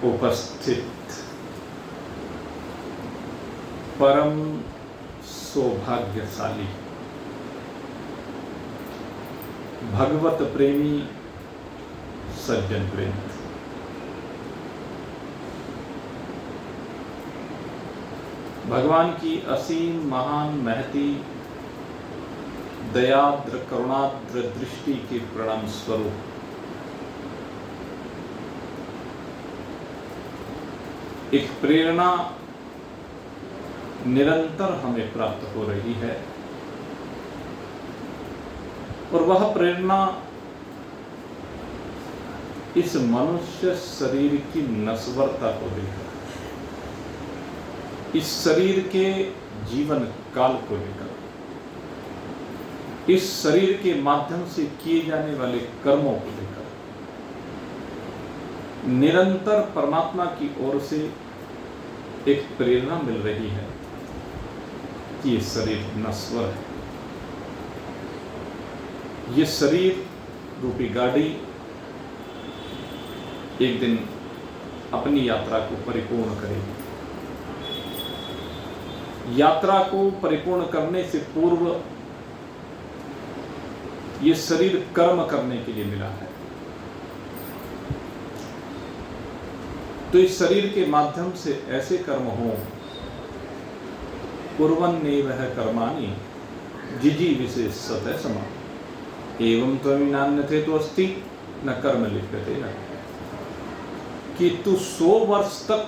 उपस्थित परम सौभाग्यशाली भगवत प्रेमी सज्जन वृंद, भगवान की असीम महान महती दयाद्र करुणाद्र दृष्टि के प्रणाम स्वरूप एक प्रेरणा निरंतर हमें प्राप्त हो रही है और वह प्रेरणा इस मनुष्य शरीर की नश्वरता को लेकर, इस शरीर के जीवन काल को लेकर, इस शरीर के माध्यम से किए जाने वाले कर्मों को लेकर निरंतर परमात्मा की ओर से एक प्रेरणा मिल रही है कि ये शरीर नश्वर है। ये शरीर रूपी गाड़ी एक दिन अपनी यात्रा को परिपूर्ण करेगी। यात्रा को परिपूर्ण करने से पूर्व ये शरीर कर्म करने के लिए मिला है। तो इस शरीर के माध्यम से ऐसे कर्म हों, कुर्वन्नेव कर्माणि जिजी विशेषतः समा एवं त्वमिनान्यथे तो अस्ति न कर्म लिप्यते न, कि तू 100 वर्ष तक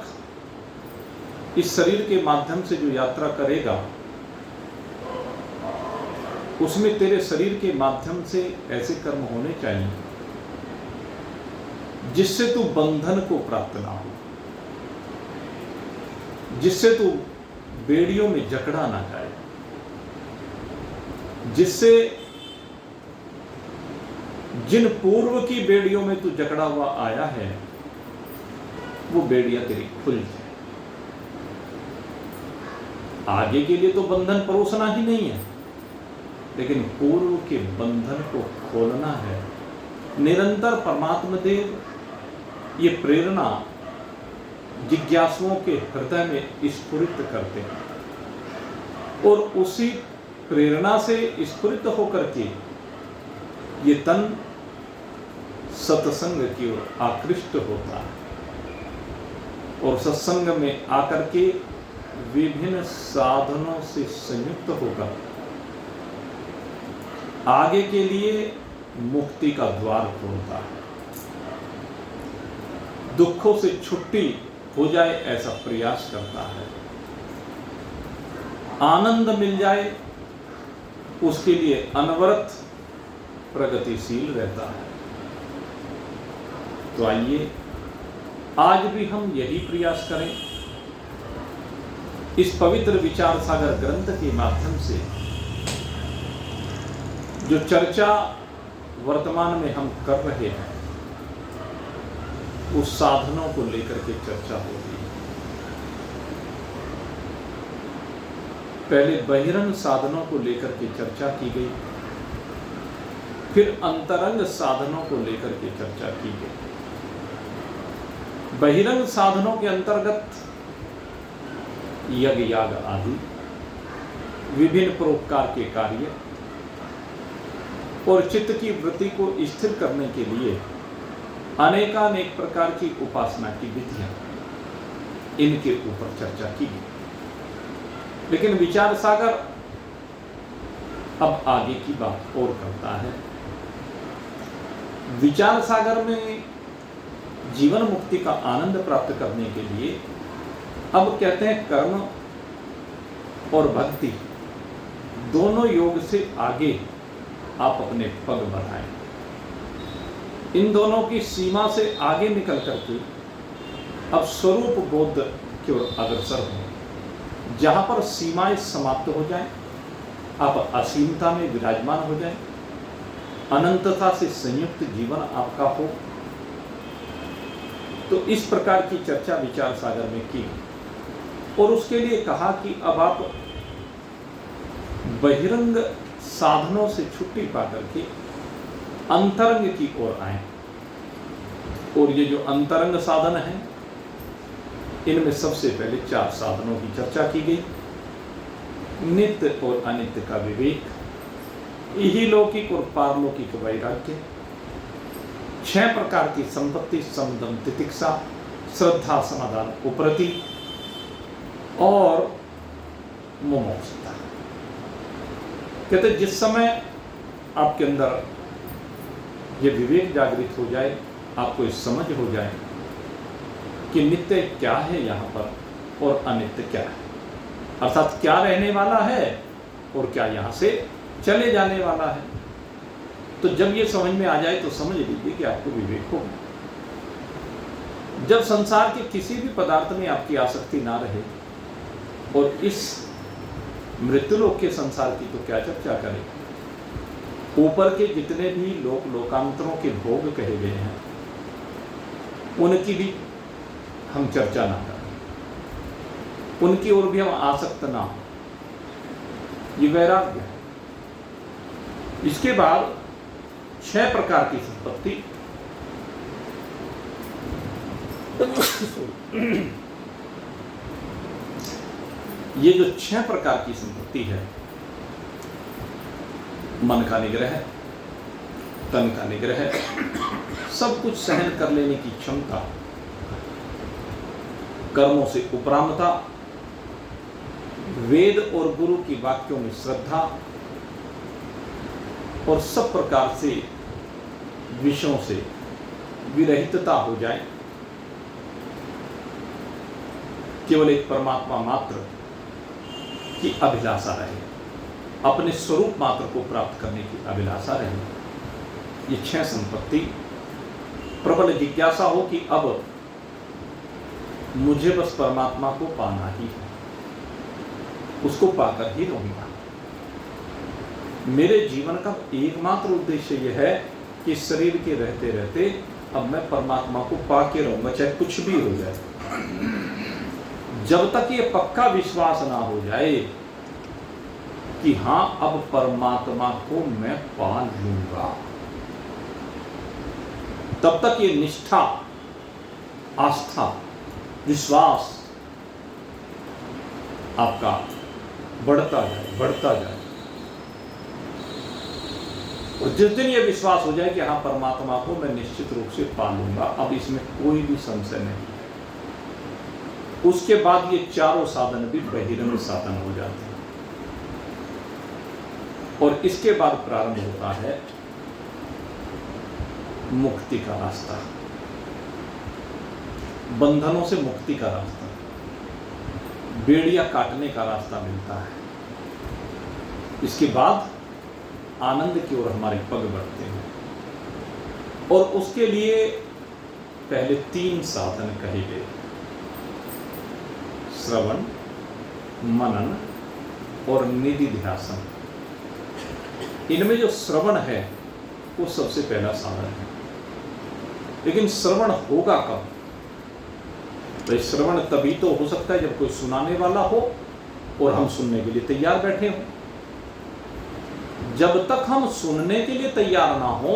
इस शरीर के माध्यम से जो यात्रा करेगा उसमें तेरे शरीर के माध्यम से ऐसे कर्म होने चाहिए जिससे तू बंधन को प्राप्त ना हो, जिससे तू बेड़ियों में जकड़ा ना जाए, जिससे जिन पूर्व की बेड़ियों में तू जकड़ा हुआ आया है वो बेड़ियां तेरी खुल जाए। आगे के लिए तो बंधन परोसना ही नहीं है, लेकिन पूर्व के बंधन को खोलना है। निरंतर परमात्मा देव ये प्रेरणा जिज्ञासुओं के हृदय में स्फुरित करते हैं और उसी प्रेरणा से स्फुरित होकर के ये तन सत्संग की ओर आकृष्ट होता है और सत्संग में आकर के विभिन्न साधनों से संयुक्त होकर आगे के लिए मुक्ति का द्वार खोलता है। दुखों से छुट्टी हो जाए ऐसा प्रयास करता है, आनंद मिल जाए उसके लिए अनवरत प्रगतिशील रहता है। तो आइए आज भी हम यही प्रयास करें, इस पवित्र विचार सागर ग्रंथ के माध्यम से जो चर्चा वर्तमान में हम कर रहे हैं उस साधनों को लेकर के चर्चा होगी। पहले बहिरंग साधनों को लेकर के चर्चा की गई, फिर अंतरंग साधनों को लेकर के चर्चा की गई। बहिरंग साधनों के अंतर्गत यज्ञ याग आदि विभिन्न परोपकार के कार्य और चित्त की वृत्ति को स्थिर करने के लिए अनेकानेक प्रकार की उपासना की विधियां, इनके ऊपर चर्चा की गई। लेकिन विचार सागर अब आगे की बात और करता है। विचार सागर में जीवन मुक्ति का आनंद प्राप्त करने के लिए अब कहते हैं कर्म और भक्ति दोनों योग से आगे आप अपने पग बढ़ाएं। इन दोनों की सीमा से आगे निकल करके अब स्वरूप बोध की ओर अग्रसर हो, जहां पर सीमाएं समाप्त हो जाएं, आप असीमता में विराजमान हो जाएं, अनंतता से संयुक्त जीवन आपका हो। तो इस प्रकार की चर्चा विचार सागर में की और उसके लिए कहा कि अब आप बहिरंग साधनों से छुट्टी पा करके अंतरंग की ओर आए। और ये जो अंतरंग साधन है इनमें सबसे पहले 4 साधनों की चर्चा की गई। नित्य और अनित्य का विवेक, इहलौकिक और पारलौकिक वैराग्य, 6 प्रकार की संपत्ति, समदम तितिक्षा, श्रद्धा समाधान उपरति और मुमुक्षुता। कहते जिस समय आपके अंदर ये विवेक जागृत हो जाए, आपको ये समझ हो जाए कि नित्य क्या है यहाँ पर और अनित्य क्या है, अर्थात क्या रहने वाला है और क्या यहाँ से चले जाने वाला है, तो जब ये समझ में आ जाए तो समझ लीजिए कि आपको विवेक हो। जब संसार के किसी भी पदार्थ में आपकी आसक्ति ना रहे, और इस मृत्युलोक के संसार की तो क्या चर्चा करें, ऊपर के जितने भी लोकांतरों के भोग कहे गए हैं उनकी भी हम चर्चा ना करें, उनकी ओर भी हम आसक्त ना हो, ये वैराग्य है। इसके बाद 6 प्रकार की संपत्ति, ये जो 6 प्रकार की संपत्ति है, मन का निग्रह, तन का निग्रह, सब कुछ सहन कर लेने की क्षमता, कर्मों से उपरामता, वेद और गुरु की वाक्यों में श्रद्धा, और सब प्रकार से विषयों से विरहितता हो जाए, केवल एक परमात्मा मात्र की अभिलाषा रहे, अपने स्वरूप मात्र को प्राप्त करने की अभिलाषा रहे। ये 6 संपत्ति, प्रबल जिज्ञासा हो कि अब मुझे बस परमात्मा को पाना ही है, उसको पाकर ही रहूंगा। मेरे जीवन का एकमात्र उद्देश्य यह है कि शरीर के रहते रहते अब मैं परमात्मा को पाके रहूंगा, चाहे कुछ भी हो जाए। जब तक ये पक्का विश्वास ना हो जाए कि हां अब परमात्मा को मैं पा लूंगा, तब तक ये निष्ठा, आस्था, विश्वास आपका बढ़ता जाए। और जिस दिन ये विश्वास हो जाए कि हाँ परमात्मा को मैं निश्चित रूप से पा लूंगा, अब इसमें कोई भी संशय नहीं, उसके बाद ये चारों साधन भी बहिरंग साधन हो जाते हैं। और इसके बाद प्रारंभ होता है मुक्ति का रास्ता, बंधनों से मुक्ति का रास्ता, बेड़ियां काटने का रास्ता मिलता है। इसके बाद आनंद की ओर हमारे पग बढ़ते हैं। और उसके लिए पहले 3 साधन कहे गए, श्रवण, मनन और निधिध्यासन। इनमें जो श्रवण है वो सबसे पहला साधन है। लेकिन श्रवण होगा कब? तो श्रवण तभी तो हो सकता है जब कोई सुनाने वाला हो और हम सुनने के लिए तैयार बैठे हों। जब तक हम सुनने के लिए तैयार ना हो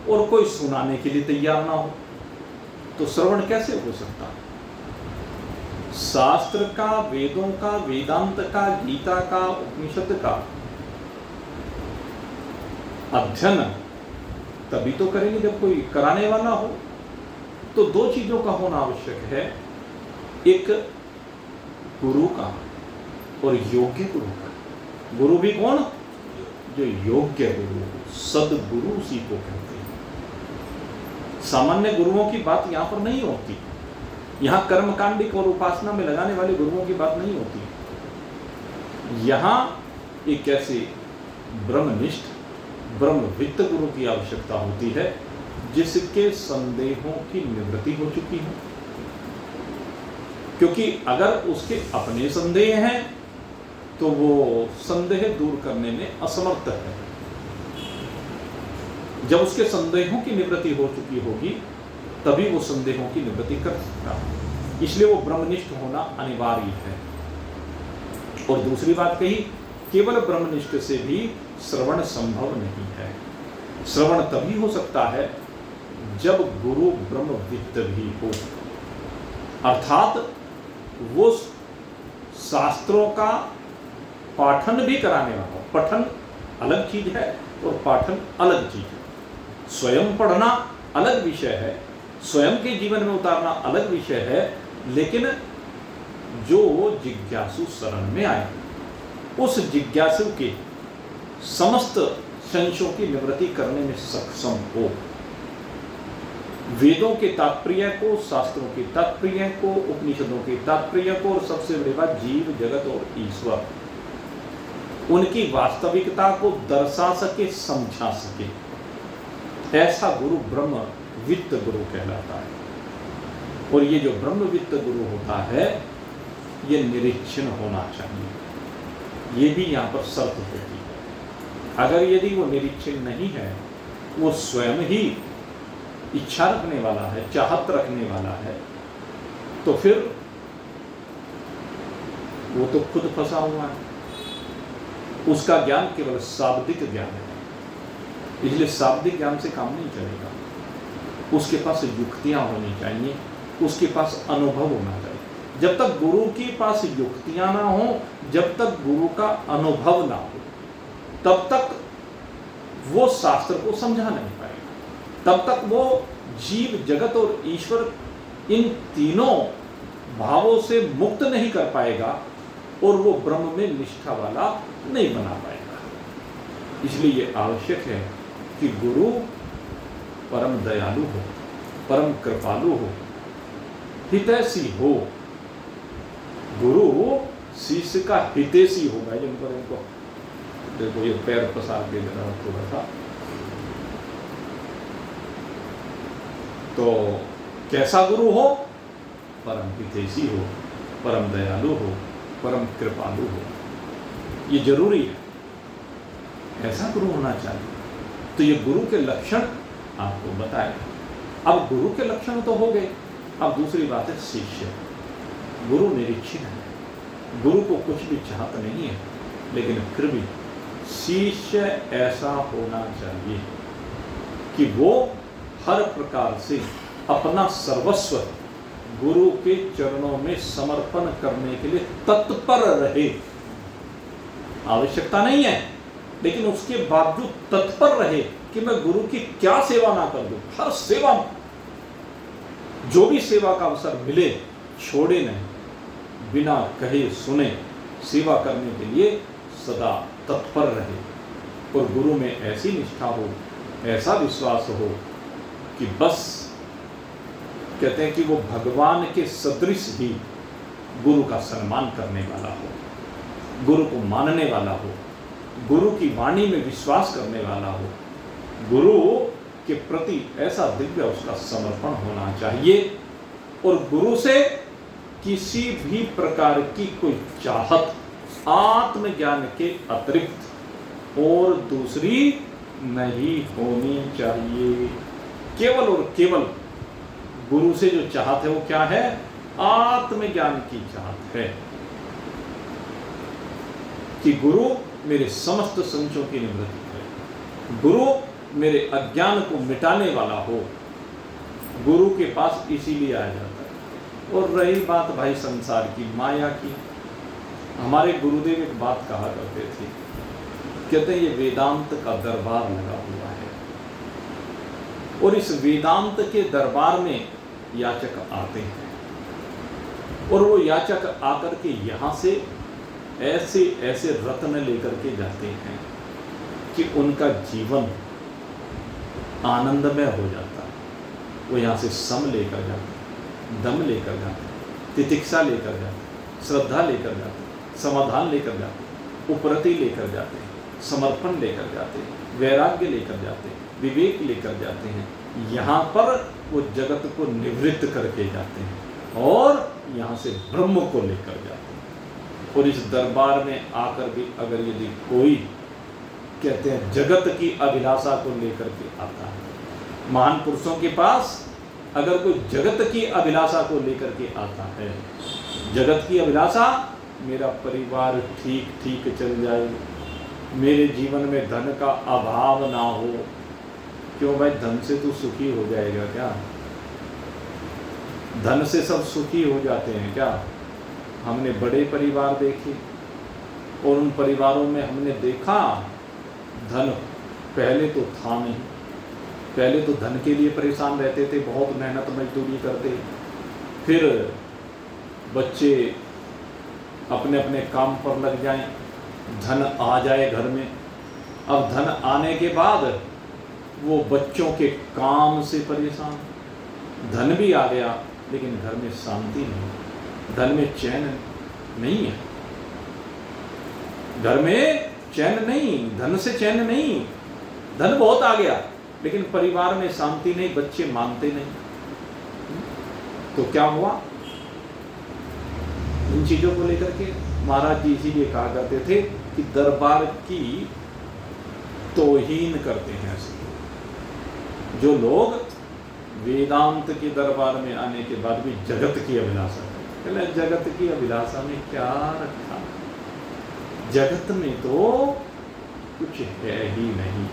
और कोई सुनाने के लिए तैयार ना हो तो श्रवण कैसे हो सकता है? शास्त्र का, वेदों का, वेदांत का, गीता का, उपनिषद का अध्ययन तभी तो करेंगे जब कोई कराने वाला हो। तो 2 चीजों का होना आवश्यक है, एक गुरु का और योग्य गुरु का। गुरु भी कौन? जो योग्य गुरु, सदगुरु उसी को कहते हैं। सामान्य गुरुओं की बात यहां पर नहीं होती, यहां कर्मकांडिक और उपासना में लगाने वाले गुरुओं की बात नहीं होती। यहां एक ऐसे ब्रह्मनिष्ठ, ब्रह्मवित्त गुरु की आवश्यकता होती है जिसके संदेहों की निवृत्ति हो चुकी है। क्योंकि अगर उसके अपने संदेह हैं तो वो संदेह दूर करने में असमर्थ है। जब उसके संदेहों की निवृत्ति हो चुकी होगी तभी वो संदेहों की निवृत्ति कर सकता है। इसलिए वो ब्रह्मनिष्ठ होना अनिवार्य है। और दूसरी बात कही, केवल ब्रह्मनिष्ठ से भी श्रवण संभव नहीं है। श्रवण तभी हो सकता है जब गुरु ब्रह्मवित्त भी हो, अर्थात वो शास्त्रों का पाठन भी कराने वाला हो। पठन अलग चीज है और पाठन अलग चीज है। स्वयं पढ़ना अलग विषय है, स्वयं के जीवन में उतारना अलग विषय है, लेकिन जो जिज्ञासु शरण में आए उस जिज्ञासु के समस्त संशयों की निवृत्ति करने में सक्षम हो, वेदों के तात्पर्य को, शास्त्रों के तात्पर्य को, उपनिषदों के तात्पर्य को, और सबसे बड़ी बात जीव जगत और ईश्वर, उनकी वास्तविकता को दर्शा सके, समझा सके, ऐसा गुरु ब्रह्म वित्त गुरु कहलाता है। और ये जो ब्रह्म वित्त गुरु होता है, ये निरीक्षण होना चाहिए। ये भी यहाँ पर शर्त होती है। अगर यदि वो निरीक्षण नहीं है, वो स्वयं ही इच्छा रखने वाला है, चाहत रखने वाला है, तो फिर वो तो खुद फंसा हुआ है। उसका ज्ञान केवल शाब्दिक ज्ञान है, इसलिए शाब्दिक ज्ञान से काम नहीं चलेगा। उसके पास युक्तियां होनी चाहिए, उसके पास अनुभव होना चाहिए। जब तक गुरु के पास युक्तियां ना हो, जब तक गुरु का अनुभव ना हो, तब तक वो शास्त्र को समझा नहीं पाएगा, तब तक वो जीव जगत और ईश्वर इन तीनों भावों से मुक्त नहीं कर पाएगा और वो ब्रह्म में निष्ठा वाला नहीं बना पाएगा। इसलिए ये आवश्यक है कि गुरु परम दयालु हो, परम कृपालु हो, हितैषी हो। गुरु शिष्य का हितैषी होगा। जिन पर इनको देखो, ये पैर पसार के देना थोड़ा सा, तो कैसा गुरु हो? परम हितैषी हो, परम दयालु हो, परम कृपालु हो। ये जरूरी है, ऐसा गुरु होना चाहिए। तो ये गुरु के लक्षण आपको बताएगा। अब गुरु के लक्षण तो हो गए, अब दूसरी बात है शिष्य। गुरु निरीक्षण है, गुरु को कुछ भी चाहत नहीं है, लेकिन फिर भी शिष्य ऐसा होना चाहिए कि वो हर प्रकार से अपना सर्वस्व गुरु के चरणों में समर्पण करने के लिए तत्पर रहे। आवश्यकता नहीं है, लेकिन उसके बावजूद तत्पर रहे कि मैं गुरु की क्या सेवा ना कर दूं। हर सेवा, जो भी सेवा का अवसर मिले, छोड़े नहीं, बिना कहे सुने सेवा करने के लिए सदा तत्पर रहे। और गुरु में ऐसी निष्ठा हो, ऐसा विश्वास हो कि बस कहते हैं कि वो भगवान के सदृश ही गुरु का सम्मान करने वाला हो, गुरु को मानने वाला हो, गुरु की वाणी में विश्वास करने वाला हो, गुरु के प्रति ऐसा दिव्य उसका समर्पण होना चाहिए। और गुरु से किसी भी प्रकार की कोई चाहत आत्मज्ञान के अतिरिक्त और दूसरी नहीं होनी चाहिए। केवल और केवल गुरु से जो चाहत है वो क्या है? आत्मज्ञान की चाहत है कि गुरु मेरे समस्त संशयों की निवृत्ति करे, गुरु मेरे अज्ञान को मिटाने वाला हो। गुरु के पास इसीलिए आ जाता है। और रही बात भाई संसार की, माया की, हमारे गुरुदेव एक बात कहा करते थे, कहते हैं ये वेदांत का दरबार लगा हुआ है और इस वेदांत के दरबार में याचक आते हैं और वो याचक आकर के यहाँ से ऐसे ऐसे रत्न लेकर के जाते हैं कि उनका जीवन आनंदमय हो जाता है। वो यहाँ से सम लेकर जाते हैं, दम लेकर जाते हैं, तितिक्षा लेकर जाते हैं, श्रद्धा लेकर जाते हैं, समाधान लेकर जाते हैं, उपरति लेकर जाते हैं, समर्पण लेकर जाते हैं, वैराग्य लेकर जाते हैं, विवेक लेकर जाते हैं। यहाँ पर वो जगत को निवृत्त करके जाते हैं और यहाँ से ब्रह्म को लेकर जाते हैं। और इस दरबार में आकर भी अगर यदि कोई कहते हैं जगत की अभिलाषा को लेकर के आता है, महान पुरुषों के पास अगर कोई जगत की अभिलाषा को लेकर के आता है, जगत की अभिलाषा, मेरा परिवार ठीक ठीक चल जाए, मेरे जीवन में धन का अभाव ना हो। क्यों भाई, धन से तू सुखी हो जाएगा क्या? धन से सब सुखी हो जाते हैं क्या? हमने बड़े परिवार देखे और उन परिवारों में हमने देखा धन पहले तो था नहीं, पहले तो धन के लिए परेशान रहते थे, बहुत मेहनत मजदूरी करते, फिर बच्चे अपने अपने काम पर लग जाएं, धन आ जाए घर में। अब धन आने के बाद वो बच्चों के काम से परेशान, धन भी आ गया लेकिन घर में शांति नहीं, धन में चैन नहीं है, घर में चैन नहीं, धन से चैन नहीं, धन बहुत आ गया लेकिन परिवार में शांति नहीं, बच्चे मानते नहीं। तो क्या हुआ? इन चीजों को लेकर के महाराज जी इसीलिए कहा करते थे कि दरबार की तौहीन करते हैं ऐसे जो लोग वेदांत के दरबार में आने के बाद भी जगत की अभिलाषा करते। जगत की अभिलाषा में क्या रखा? जगत में तो कुछ है ही नहीं,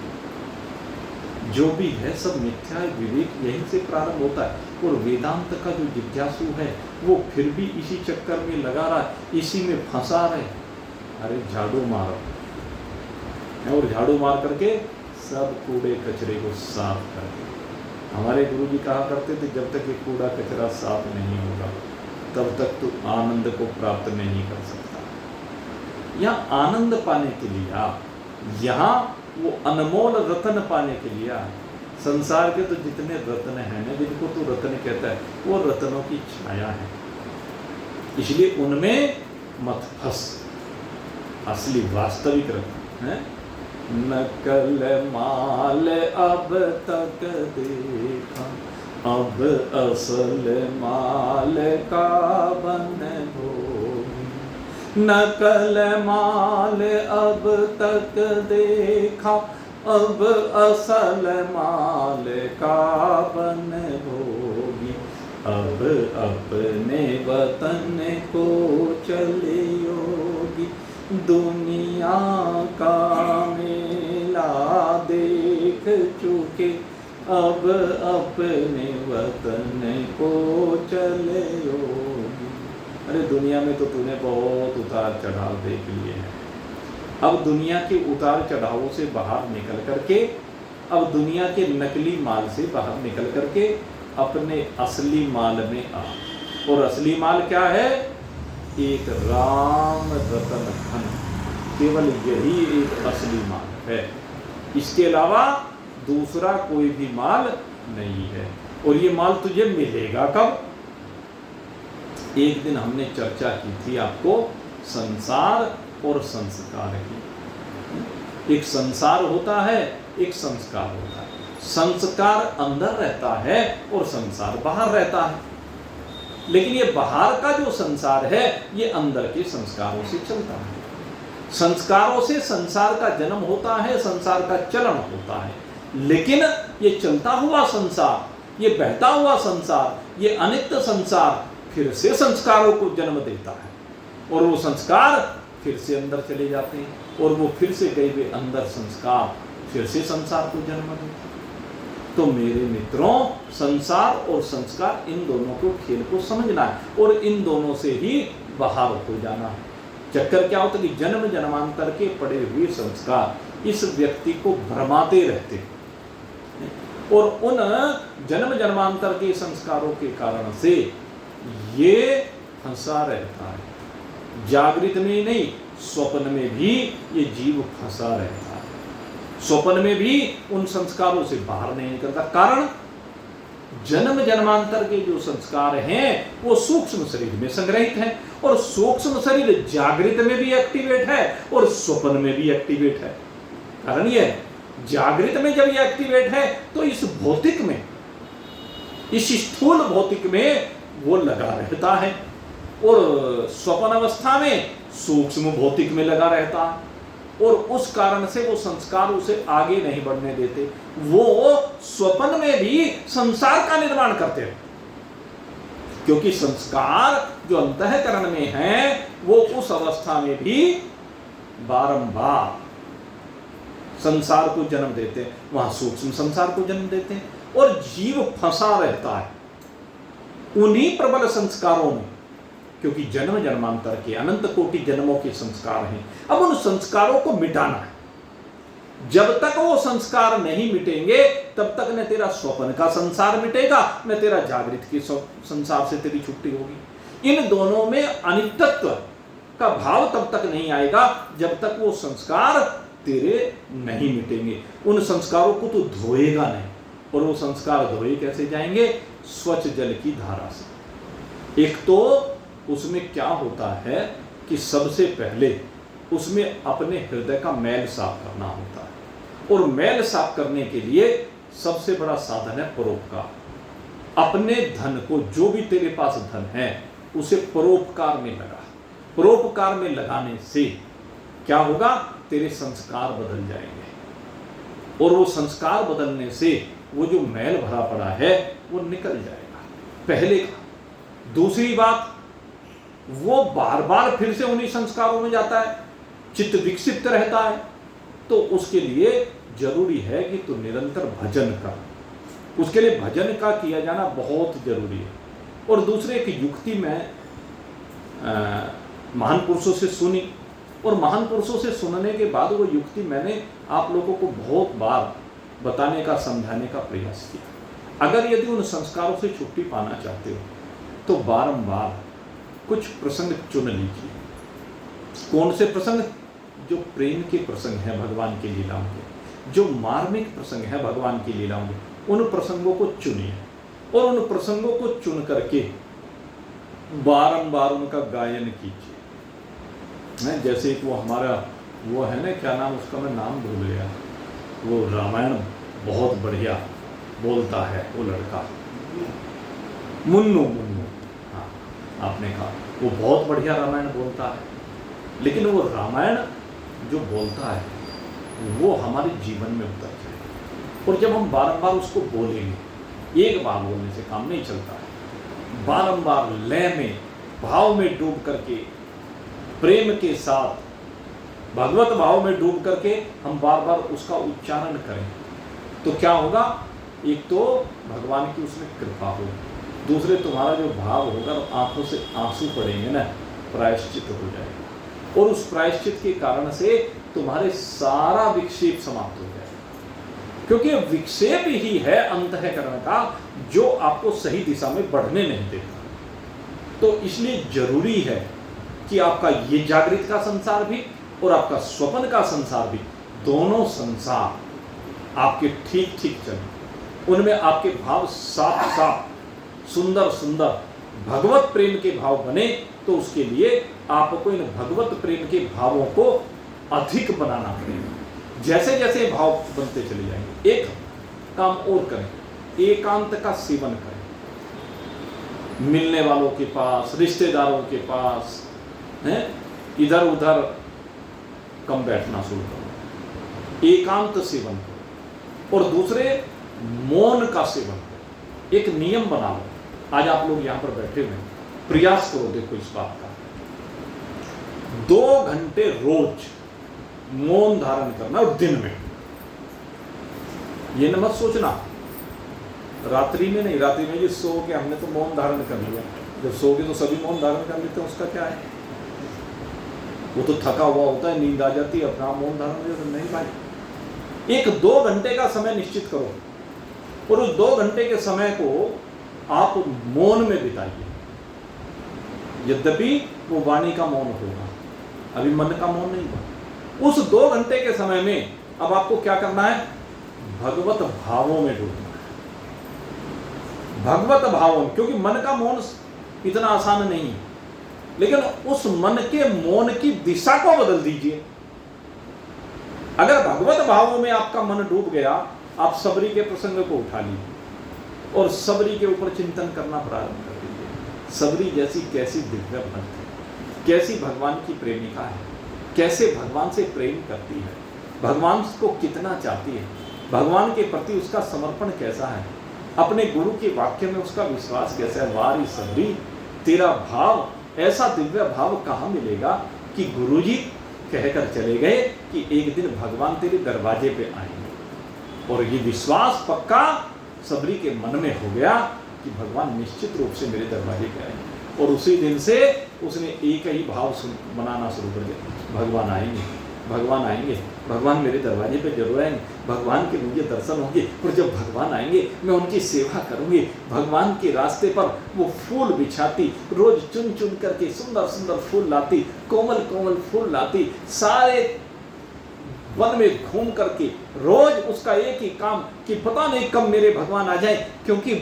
जो भी है सब मिथ्या है। विवेक यहीं से प्रारंभ होता है। और वेदांत का जो जिज्ञासु है वो फिर भी इसी चक्कर में लगा रहा, इसी में फंसा रहे। अरे झाड़ू मारो, और झाड़ू मार करके सब कूड़े कचरे को साफ कर दे। हमारे गुरु जी कहा करते थे जब तक ये कूड़ा कचरा साफ नहीं होगा तब तक तो आनंद को प्राप्त नहीं कर सकता। यहाँ आनंद पाने के लिए आप, यहाँ वो अनमोल रत्न पाने के लिए संसार के तो जितने रत्न हैं ना, जिनको तो रत्न कहता है, वो रत्नों की छाया है, इसलिए उनमें मत फंस। असली वास्तविक रत्न है। नकल माल अब तक देखा, अब असल माल का बन भोगी। नकल माल अब तक देखा, अब असल माल का बन भोगी। अब अपने वतन को चले योगी, दुनिया का मेला देख चुके, अब अपने वतन को चले योगी। अरे दुनिया में तो तूने बहुत उतार चढ़ाव देख लिए हैं, अब दुनिया के उतार चढ़ावों से बाहर निकल करके, अब दुनिया के नकली माल से बाहर निकल करके अपने असली माल में आ। और असली माल क्या है? एक राम रतन धन, केवल यही एक असली माल है, इसके अलावा दूसरा कोई भी माल नहीं है। और ये माल तुझे मिलेगा कब? एक दिन हमने चर्चा की थी आपको संसार और संस्कार की। एक संसार होता है, एक संस्कार होता है। संस्कार अंदर रहता है और संसार बाहर रहता है, लेकिन ये बाहर का जो संसार है ये अंदर के संस्कारों से चलता है। संस्कारों से संसार का जन्म होता है, संसार का चलन होता है, लेकिन ये चलता हुआ संसार, ये बहता हुआ संसार, ये अनित्य संसार फिर से संस्कारों को जन्म देता है और वो संस्कार फिर से अंदर चले जाते हैं और वो फिर से गए हुए अंदर संस्कार फिर से संसार को जन्म देते हैं। तो मेरे मित्रों, संसार और संस्कार, इन दोनों को खेल को समझना है और इन दोनों से ही बाहर हो जाना है। चक्कर क्या होता है कि जन्म जन्मांतर के पड़े हुए संस्कार इस व्यक्ति को भ्रमाते रहते हैं और उन जन्म जन्मांतर के संस्कारों के कारण से ये फंसा रहता है। जागृत में नहीं, स्वप्न में भी ये जीव फंसा रहता है। स्वप्न में भी उन संस्कारों से बाहर नहीं निकलता। कारण जन्म जन्मांतर के जो संस्कार हैं वो सूक्ष्म शरीर में संग्रहित हैं और सूक्ष्म शरीर जागृत में भी एक्टिवेट है और स्वप्न में भी एक्टिवेट है। कारण ये जागृत में जब ये एक्टिवेट है तो इस भौतिक में, इस स्थूल भौतिक में वो लगा रहता है और स्वप्न अवस्था में सूक्ष्म भौतिक में लगा रहता है और उस कारण से वो संस्कार उसे आगे नहीं बढ़ने देते। वो स्वप्न में भी संसार का निर्माण करते हैं क्योंकि संस्कार जो अंतःकरण में है वो उस अवस्था में भी बारंबार संसार को जन्म देते हैं, वहां सूक्ष्म संसार को जन्म देते हैं और जीव फंसा रहता है उन्हीं प्रबल संस्कारों में क्योंकि जन्म जन्मांतर के अनंत कोटि जन्मों के संस्कार हैं। अब उन संस्कारों को मिटाना है। जब तक वो संस्कार नहीं मिटेंगे तब तक न तेरा स्वप्न का संसार मिटेगा, न तेरा जागृत के संसार से तेरी छुट्टी होगी। इन दोनों में अनित्यत्व का भाव तब तक नहीं आएगा जब तक वो संस्कार तेरे नहीं मिटेंगे। उन संस्कारों को तू धोएगा नहीं, और वो संस्कार धोए कैसे जाएंगे? स्वच्छ जल की धारा से। एक तो उसमें क्या होता है कि सबसे पहले उसमें अपने हृदय का मैल साफ करना होता है, और मैल साफ करने के लिए सबसे बड़ा साधन है परोपकार। अपने धन को, जो भी तेरे पास धन है, उसे परोपकार में लगा। परोपकार में लगाने से क्या होगा? तेरे संस्कार बदल जाएंगे, और वो संस्कार बदलने से वो जो मैल भरा पड़ा है वो निकल जाएगा। पहले दूसरी बात, वो बार बार फिर से उन्हीं संस्कारों में जाता है, चित्त विकसित रहता है, तो उसके लिए जरूरी है कि तू निरंतर भजन कर। उसके लिए भजन का किया जाना बहुत जरूरी है। और दूसरे की युक्ति में महान पुरुषों से सुनी, और महान पुरुषों से सुनने के बाद वो युक्ति मैंने आप लोगों को बहुत बार बताने का, समझाने का प्रयास किया। अगर यदि उन संस्कारों से छुट्टी पाना चाहते हो तो बारंबार कुछ प्रसंग चुन लीजिए। कौन से प्रसंग? जो प्रेम के प्रसंग हैं भगवान की लीलाओं के, जो मार्मिक प्रसंग है भगवान की लीलाओं के, उन प्रसंगों को चुनिए, और उन प्रसंगों को चुन करके बारंबार उनका गायन कीजिए। जैसे कि वो हमारा वो है ना, क्या नाम उसका, मैं नाम भूल गया, वो रामायण बहुत बढ़िया बोलता है वो लड़का, मुन्नू। हाँ, आपने कहा वो बहुत बढ़िया रामायण बोलता है, लेकिन वो रामायण जो बोलता है वो हमारे जीवन में उतर जाए। और जब हम बारंबार उसको बोलेंगे, एक बार बोलने से काम नहीं चलता है, बारंबार लय में, भाव में डूब करके, प्रेम के साथ, भगवत भाव में डूब करके हम बार बार उसका उच्चारण करें, तो क्या होगा? एक तो भगवान की उसमें कृपा होगी, दूसरे तुम्हारा जो भाव होगा, आंखों से आंसू पड़ेंगे ना, प्रायश्चित हो जाएगा, और उस प्रायश्चित के कारण से तुम्हारे सारा विक्षेप समाप्त हो जाएगा। क्योंकि विक्षेप ही है अंतःकरण का जो आपको सही दिशा में बढ़ने नहीं देता। तो इसलिए जरूरी है कि आपका ये जागृत का संसार भी और आपका स्वप्न का संसार भी, दोनों संसार आपके ठीक ठीक चले, उनमें आपके भाव साफ साफ, सुंदर सुंदर भगवत प्रेम के भाव बने। तो उसके लिए आपको इन भगवत प्रेम के भावों को अधिक बनाना पड़ेगा। जैसे जैसे भाव बनते चले जाएंगे, एक काम और करें, एकांत का सेवन करें। मिलने वालों के पास, रिश्तेदारों के पास हैं, इधर उधर कम बैठना शुरू करो, एकांत सेवन करो। और दूसरे, मौन का सेवन करो। एक नियम बना लो। आज आप लोग यहां पर बैठे हुए हैं, प्रयास करो, देखो इस बात का, 2 घंटे रोज मौन धारण करना, और दिन में। ये न मत सोचना रात्रि में नहीं, रात्रि में ये सो के हमने तो मौन धारण कर लिया, जब सो के तो सभी मौन धारण कर लेते हैं, उसका क्या है? वो तो थका हुआ होता है, नींद आ जाती है, अपना मौन धारण कर लेते। नहीं भाई, एक 2 घंटे का समय निश्चित करो, और उस 2 घंटे के समय को आप मौन में बिताइए। यद्यपि वो वाणी का मौन होगा, अभी मन का मौन नहीं हुआ। उस 2 घंटे के समय में अब आपको क्या करना है? भगवत भावों में डूबना है, भगवत भावों। क्योंकि मन का मौन इतना आसान नहीं है, लेकिन उस मन के मौन की दिशा को बदल दीजिए। अगर भगवत भावों में आपका मन डूब गया, आप सबरी के प्रसंग को उठा लीजिए और सबरी के ऊपर चिंतन करना प्रारंभ कर दीजिए। सबरी जैसी कैसी दिव्य भक्त है, कैसी भगवान की प्रेमिका है, कैसे भगवान से प्रेम करती है, भगवान को कितना चाहती है, भगवान के प्रति उसका समर्पण कैसा है, अपने गुरु के वाक्य में उसका विश्वास कैसा है। वारी सबरी, तेरा भाव, ऐसा दिव्य भाव कहाँ मिलेगा कि गुरुजी कहकर चले गए कि एक दिन भगवान तेरे दरवाजे पे आएंगे। और ये विश्वास पक्का सबरी के मन में हो गया कि भगवान निश्चित रूप से मेरे दरवाजे पे आएंगे। और उसी दिन से उसने एक ही भाव बनाना शुरू कर दिया, भगवान आएंगे, भगवान आएंगे, भगवान मेरे दरवाजे पे जरूर आएंगे, भगवान के मुझे दर्शन होंगे, और जब भगवान आएंगे मैं उनकी सेवा करूंगी। भगवान के रास्ते पर वो फूल बिछाती, रोज चुन चुन करके सुंदर सुंदर फूल लाती, कोमल कोमल फूल लाती, सारे वन में घूम करके रोज उसका एक ही काम कि पता नहीं कब मेरे भगवान आ जाए, क्योंकि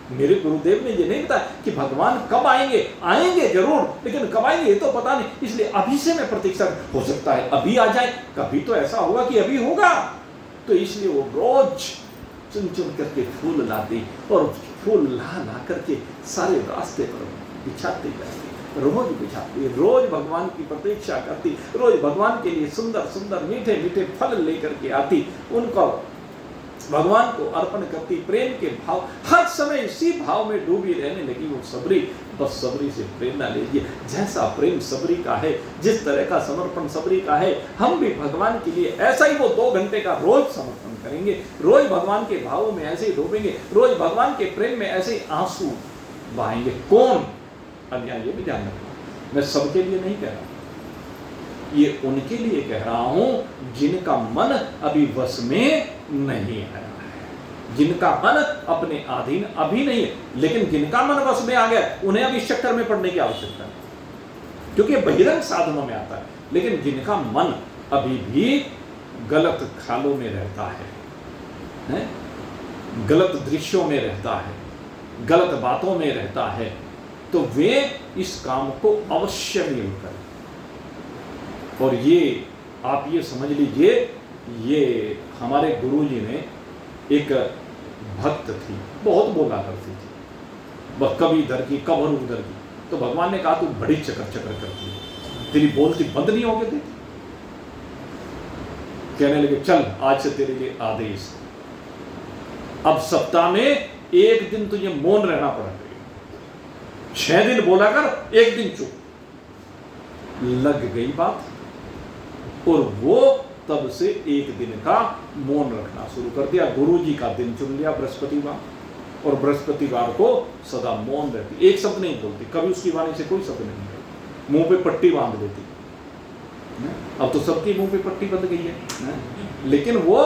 मेरे गुरुदेव ने ये नहीं बताया कि भगवान कब आएंगे, आएंगे जरूर, लेकिन कब आएंगे ये तो पता नहीं, इसलिए अभी से मैं प्रतीक्षा, हो सकता है अभी आ जाए, कभी तो ऐसा होगा कि अभी होगा। तो इसलिए वो रोज चुन चुन करके फूल लाती और फूल ला ला करके सारे रास्ते पर बिछाती जाती, रोज बिछाती, रोज भगवान की प्रतीक्षा करती, रोज भगवान के लिए सुंदर सुंदर मीठे मीठे फल लेकर के आती, उनको भगवान को अर्पण करती, प्रेम के भाव, हर समय इसी भाव में डूबी रहने लगी वो सबरी। बस सबरी से प्रेरणा लीजिए, जैसा प्रेम सबरी का है, जिस तरह का समर्पण सबरी का है, हम भी भगवान के लिए ऐसा ही वो 2 घंटे का रोज समर्पण करेंगे, रोज भगवान के भावों में ऐसे ही डूबेंगे, रोज भगवान के प्रेम में ऐसे ही आंसू बहाएंगे। कौन? अब यहाँ ये भी ध्यान रखना, मैं सबके लिए नहीं कह रहा, ये उनके लिए कह रहा हूं जिनका मन अभी वश में नहीं आया है, जिनका मन अपने अधीन अभी नहीं है, लेकिन जिनका मन वश में आ गया उन्हें अभी चक्कर में पड़ने की आवश्यकता नहीं, क्योंकि बहिरंग साधनों में आता है। लेकिन जिनका मन अभी भी गलत ख्यालों में रहता है, गलत दृश्यों में रहता है, गलत बातों में रहता है, तो वे इस काम को अवश्य नहीं करें। और ये आप ये समझ लीजिए, ये हमारे गुरुजी ने एक भक्त थी, बहुत बोला करती थी, बस कभी इधर की कभी उधर की, तो भगवान ने कहा तू बड़ी चकर चकर करती है, तेरी बोलती बंद नहीं होगी देती। कहने लगे चल आज से तेरे लिए आदेश, अब सप्ताह में 1 दिन तुझे मौन रहना पड़ेगा, 6 दिन बोला कर, 1 दिन चुप। लग गई बात, और वो तब से 1 दिन का मौन रखना शुरू कर दिया। गुरुजी का दिन चुन लिया बृहस्पतिवार, और बृहस्पतिवार को सदा मौन रहती, एक शब्द नहीं बोलती, कभी उसकी वाणी से कोई शब्द नहीं निकलता, मुंह पे पट्टी बांध देती। अब तो सबकी मुंह पे पट्टी बंध गई है, लेकिन वो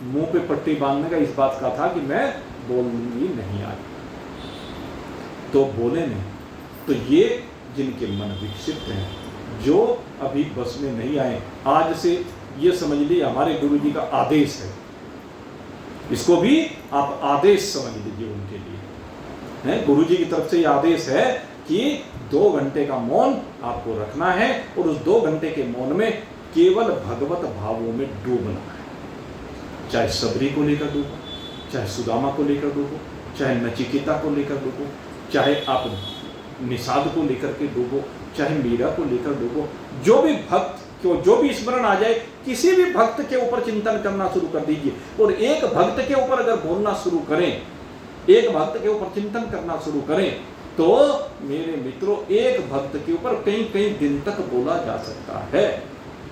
मुंह पे पट्टी बांधने का इस बात का था कि मैं बोलूंगी नहीं आज, तो बोले नहीं। तो ये जिनके मन विकसित हैं, जो अभी बस में नहीं आए, आज से ये समझ लीजिए हमारे गुरु जी का आदेश है, इसको भी आप आदेश समझ लीजिए उनके लिए, गुरु जी की तरफ से ये आदेश है कि 2 घंटे का मौन आपको रखना है, और उस 2 घंटे के मौन में केवल भगवत भावों में डूबना है। चाहे सबरी को लेकर डूबो, चाहे सुदामा को लेकर डूबो, चाहे नचिकेता को लेकर डूबो, चाहे आप निषाद को लेकर के डूबो, चाहे मीरा को लेकर डूबो, जो भी भक्त को जो भी स्मरण आ जाए, किसी भी भक्त के ऊपर चिंतन करना शुरू कर दीजिए। और एक भक्त के ऊपर अगर बोलना शुरू करें, एक भक्त के ऊपर चिंतन करना शुरू करें, तो मेरे मित्रों एक भक्त के ऊपर कई कई दिन तक बोला जा सकता है।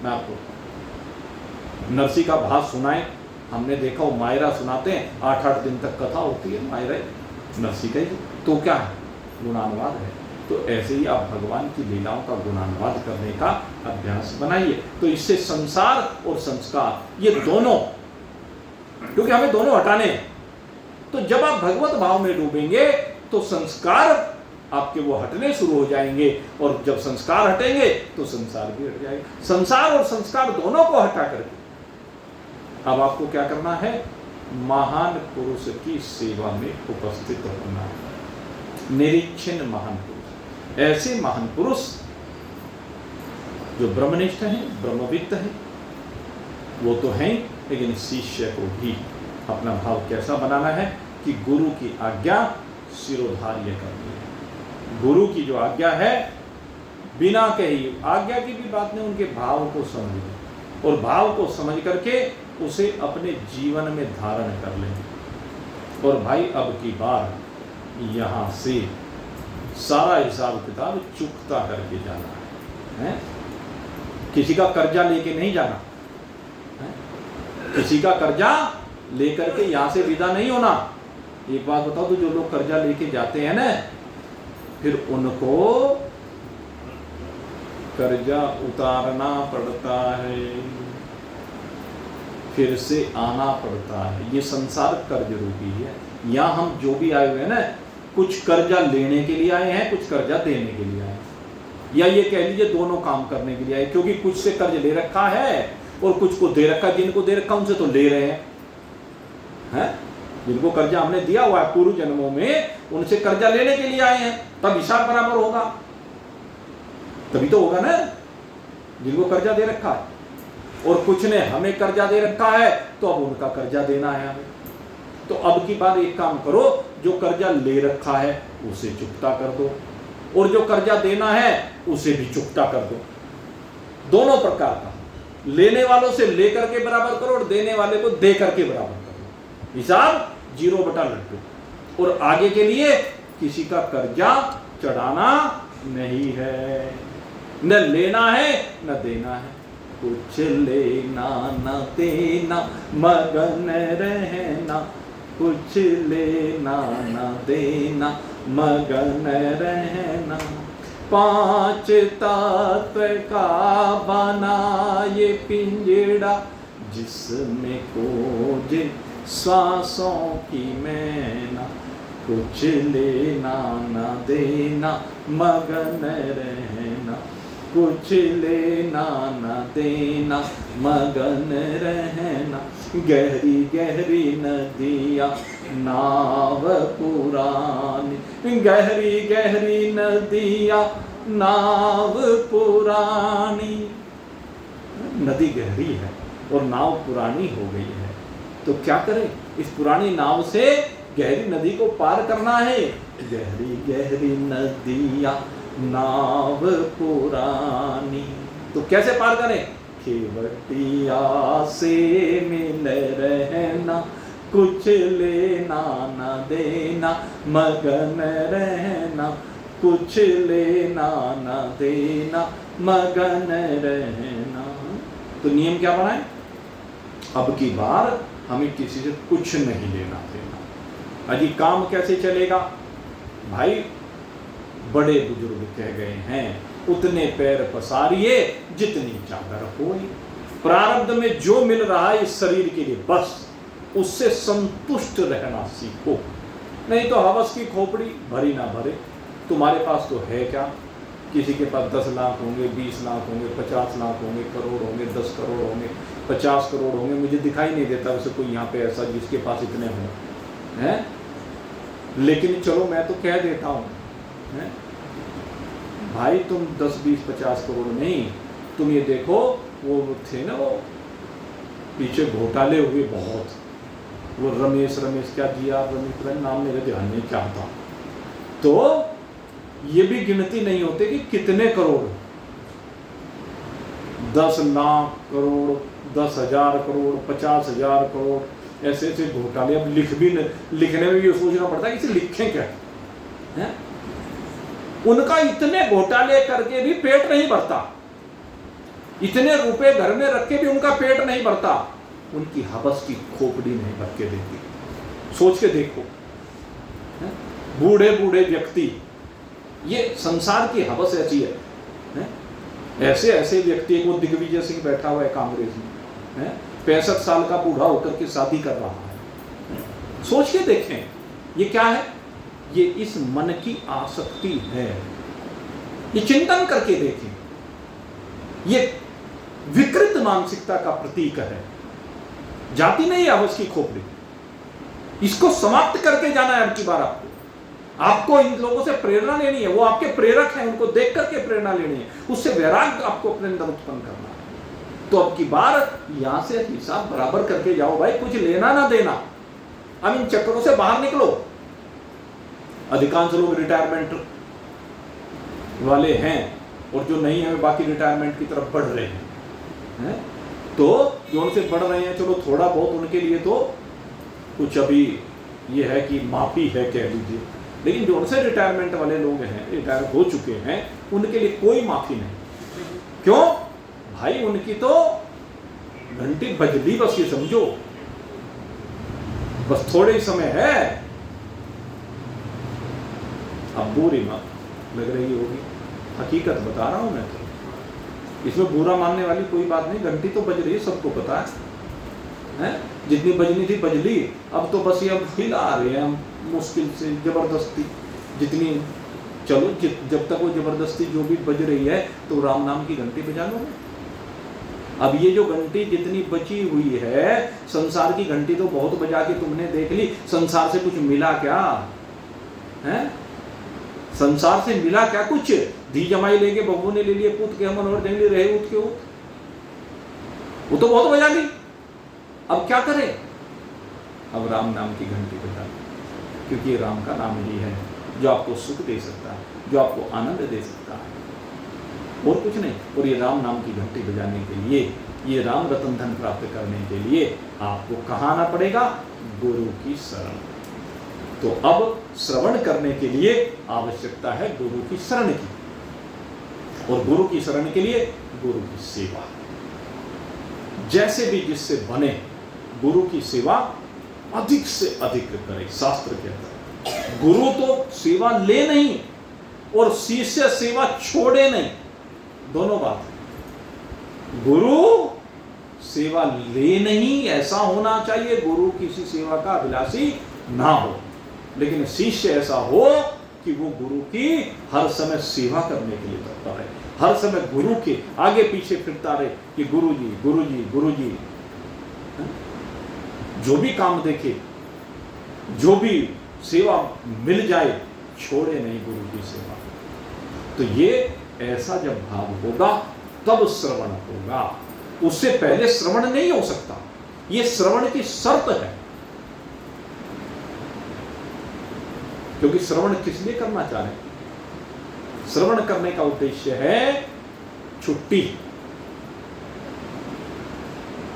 मैं आपको नरसी का भाव सुनाए, हमने देखा वो मायरा सुनाते हैं, 8-8 दिन तक कथा होती है मायरा नरसी का, तो क्या है? गुणानुवाद है। तो ऐसे ही आप भगवान की लीलाओं का गुणानुवाद करने का अभ्यास बनाइए। तो इससे संसार और संस्कार ये दोनों, क्योंकि हमें दोनों हटाने, तो जब आप भगवत भाव में डूबेंगे तो संस्कार आपके वो हटने शुरू हो जाएंगे, और जब संस्कार हटेंगे तो संसार भी हट जाएगा। संसार और संस्कार दोनों को हटा करके अब आपको क्या करना है? महान पुरुष की सेवा में उपस्थित होना है। निरीक्षण महान पुरुष, ऐसे महान पुरुष जो ब्रह्मनिष्ठ हैं, ब्रह्मविद्त हैं, वो तो हैं, लेकिन शिष्य को भी अपना भाव कैसा बनाना है कि गुरु की आज्ञा शिरोधार्य करनी है। गुरु की जो आज्ञा है, बिना कही आज्ञा की भी बात नहीं, उनके भाव को समझिए, और भाव को समझ करके उसे अपने जीवन में धारण कर लेंगे। और भाई अब की बार यहाँ से सारा हिसाब किताब चुकता करके जाना है? किसी का कर्जा लेके नहीं जाना है? किसी का कर्जा लेकर के यहाँ से विदा नहीं होना। एक बात बताओ, तो जो लोग कर्जा लेके जाते हैं ना, फिर उनको कर्जा उतारना पड़ता है, फिर से आना पड़ता है। ये संसार कर्ज रूपी है। यहाँ हम जो भी आए हुए हैं ना, कुछ कर्जा लेने के लिए आए हैं, कुछ कर्जा देने के लिए आए हैं, या ये कह लीजिए दोनों काम करने के लिए आए, क्योंकि कुछ से कर्ज ले रखा है और कुछ को दे रखा। जिनको दे रखा उनसे तो ले रहे हैं, जिनको कर्जा हमने दिया हुआ है पूर्व जन्मों में, उनसे कर्जा लेने के लिए आए हैं, तब हिसाब बराबर होगा, तभी तो होगा ना। जिनको कर्जा दे रखा है और कुछ ने हमें कर्जा दे रखा है, तो अब उनका कर्जा देना है हमें। तो अब की बात एक काम करो, जो कर्जा ले रखा है उसे चुकता कर दो, और जो कर्जा देना है उसे भी चुकता कर दो। दोनों प्रकार का, लेने वालों से लेकर के बराबर करो और देने वाले को दे करके बराबर करो। हिसाब 0/लड्डू। और आगे के लिए किसी का कर्जा चढ़ाना नहीं है, न लेना है न देना है। कुछ लेना न देना, मगन रहना, कुछ लेना न देना, मगन रहना। 5 तत्व का बना ये पिंजड़ा, जिसमें खोजे श्वासों की मैना। कुछ लेना न देना, मगन रहना, कुछ लेना न देना, मगन रहना। गहरी गहरी नदियाँ नाव पुरानी, गहरी गहरी नदियाँ नाव पुरानी। नदी गहरी है और नाव पुरानी हो गई है, तो क्या करें? इस पुरानी नाव से गहरी नदी को पार करना है। गहरी गहरी नदियाँ नाव पुरानी, तो कैसे पार करें? खेवटिया से मिल रहना, कुछ लेना न देना, मगन रहना, कुछ लेना न देना, मगन रहना। तो नियम क्या बनाए? अब की बार हमें किसी से कुछ नहीं लेना देना। अजी काम कैसे चलेगा भाई? बड़े बुजुर्ग कह गए हैं, उतने पैर पसारिए जितनी चादर होई। प्रारब्ध में जो मिल रहा है इस शरीर के लिए, बस उससे संतुष्ट रहना सीखो। नहीं तो हवस की खोपड़ी भरी ना भरे। तुम्हारे पास तो है क्या? किसी के पास 10 लाख होंगे, 20 लाख होंगे, 50 लाख होंगे, करोड़ होंगे, 10 करोड़ होंगे, 50 करोड़ होंगे। मुझे दिखाई नहीं देता वैसे कोई यहाँ पे ऐसा जिसके पास इतने हों, हैं? लेकिन चलो मैं तो कह देता हूँ, भाई तुम 10, 20, 50 करोड़ नहीं, तुम ये देखो वो थे ना, वो पीछे घोटाले हुए बहुत, वो रमेश क्या जिया रमेश नाम मेरे ध्यान नहीं क्या था, तो ये भी गिनती नहीं होते कि कितने करोड़, 10 लाख करोड़, 10,000 करोड़, 50,000 करोड़, ऐसे ऐसे घोटाले। अब लिखने में भी सोचना पड़ता है कि इसे लिखें क्या है? उनका इतने घोटाले करके भी पेट नहीं भरता, इतने रुपए घर में रख के भी उनका पेट नहीं भरता, उनकी हवस की खोपड़ी नहीं भर के देती। सोच के देखो, बूढ़े बूढ़े व्यक्ति, ये संसार की हवस ऐसी है? ऐसे ऐसे व्यक्ति, वो दिग्विजय सिंह बैठा हुआ है कांग्रेस में, 65 साल का बूढ़ा होकर के शादी कर रहा है। सोच के देखें ये क्या है? ये इस मन की आसक्ति है। ये चिंतन करके देखें, ये विकृत मानसिकता का प्रतीक है। जाती नहीं है हवस की खोपड़ी, इसको समाप्त करके जाना है। अब की बार आपको इन लोगों से प्रेरणा लेनी है, वो आपके प्रेरक हैं, उनको देख करके प्रेरणा लेनी है, उससे वैराग्य आपको अपने अंदर उत्पन्न करना है। तो अब की बार यहां से हिसाब बराबर करके जाओ भाई, कुछ लेना ना देना। अब इन चक्करों से बाहर निकलो। अधिकांश लोग रिटायरमेंट वाले हैं और जो नहीं है बाकी रिटायरमेंट की तरफ बढ़ रहे हैं, तो जो उनसे बढ़ रहे हैं, चलो थोड़ा बहुत उनके लिए तो कुछ अभी ये है कि माफी है कह लीजिए, लेकिन जो उनसे रिटायरमेंट वाले लोग हैं, रिटायर हो चुके हैं, उनके लिए कोई माफी नहीं। क्यों भाई? उनकी तो घंटी बजली, बस ये समझो, बस थोड़े ही समय है। अब बुरी मत लग रही होगी, हकीकत बता रहा हूं मैं तो। इसमें बुरा मानने वाली कोई बात नहीं, घंटी तो बज रही है, सबको पता है? जितनी बजनी थी बज ली, अब तो बस ये अब हिला रहे हैं हम मुश्किल से, जबरदस्ती जितनी, चलो जब तक वो जबरदस्ती जो भी बज रही है तो राम नाम की घंटी बजा लो। अब ये जो घंटी जितनी बची हुई है, संसार की घंटी तो बहुत बजा के तुमने देख ली, संसार से कुछ मिला क्या है? संसार से मिला क्या कुछ? धी जमाई लेके बबू ने ले लिए, पूत के हम मनोहर जंगली रहे उठ के वो तो बहुत बजा ली, अब क्या करें? अब राम नाम की घंटी बजा ली, क्योंकि राम का नाम ही है जो आपको सुख दे सकता है, जो आपको आनंद दे सकता है, और कुछ नहीं। और ये राम नाम की घंटी बजाने के लिए, ये राम रतन धन प्राप्त करने के लिए आपको कहाँ आना पड़ेगा? गुरु की शरण। तो अब श्रवण करने के लिए आवश्यकता है गुरु की शरण की, और गुरु की शरण के लिए गुरु की सेवा। जैसे भी जिससे बने गुरु की सेवा अधिक से अधिक करे। शास्त्र कहता है गुरु तो सेवा ले नहीं और शिष्य सेवा छोड़े नहीं, दोनों बात है। गुरु सेवा ले नहीं, ऐसा होना चाहिए, गुरु किसी सेवा का अभिलाषी ना हो, लेकिन शिष्य ऐसा हो कि वो गुरु की हर समय सेवा करने के लिए करता रहे, हर समय गुरु के आगे पीछे फिरता रहे कि गुरु जी गुरु जी गुरु जी। जो भी काम देखे, जो भी सेवा मिल जाए, छोड़े नहीं गुरु की सेवा। तो ये ऐसा जब भाव होगा तब श्रवण होगा, उससे पहले श्रवण नहीं हो सकता। ये श्रवण की शर्त है, क्योंकि श्रवण किस लिए करना चाह रहे हैं? श्रवण करने का उद्देश्य है छुट्टी,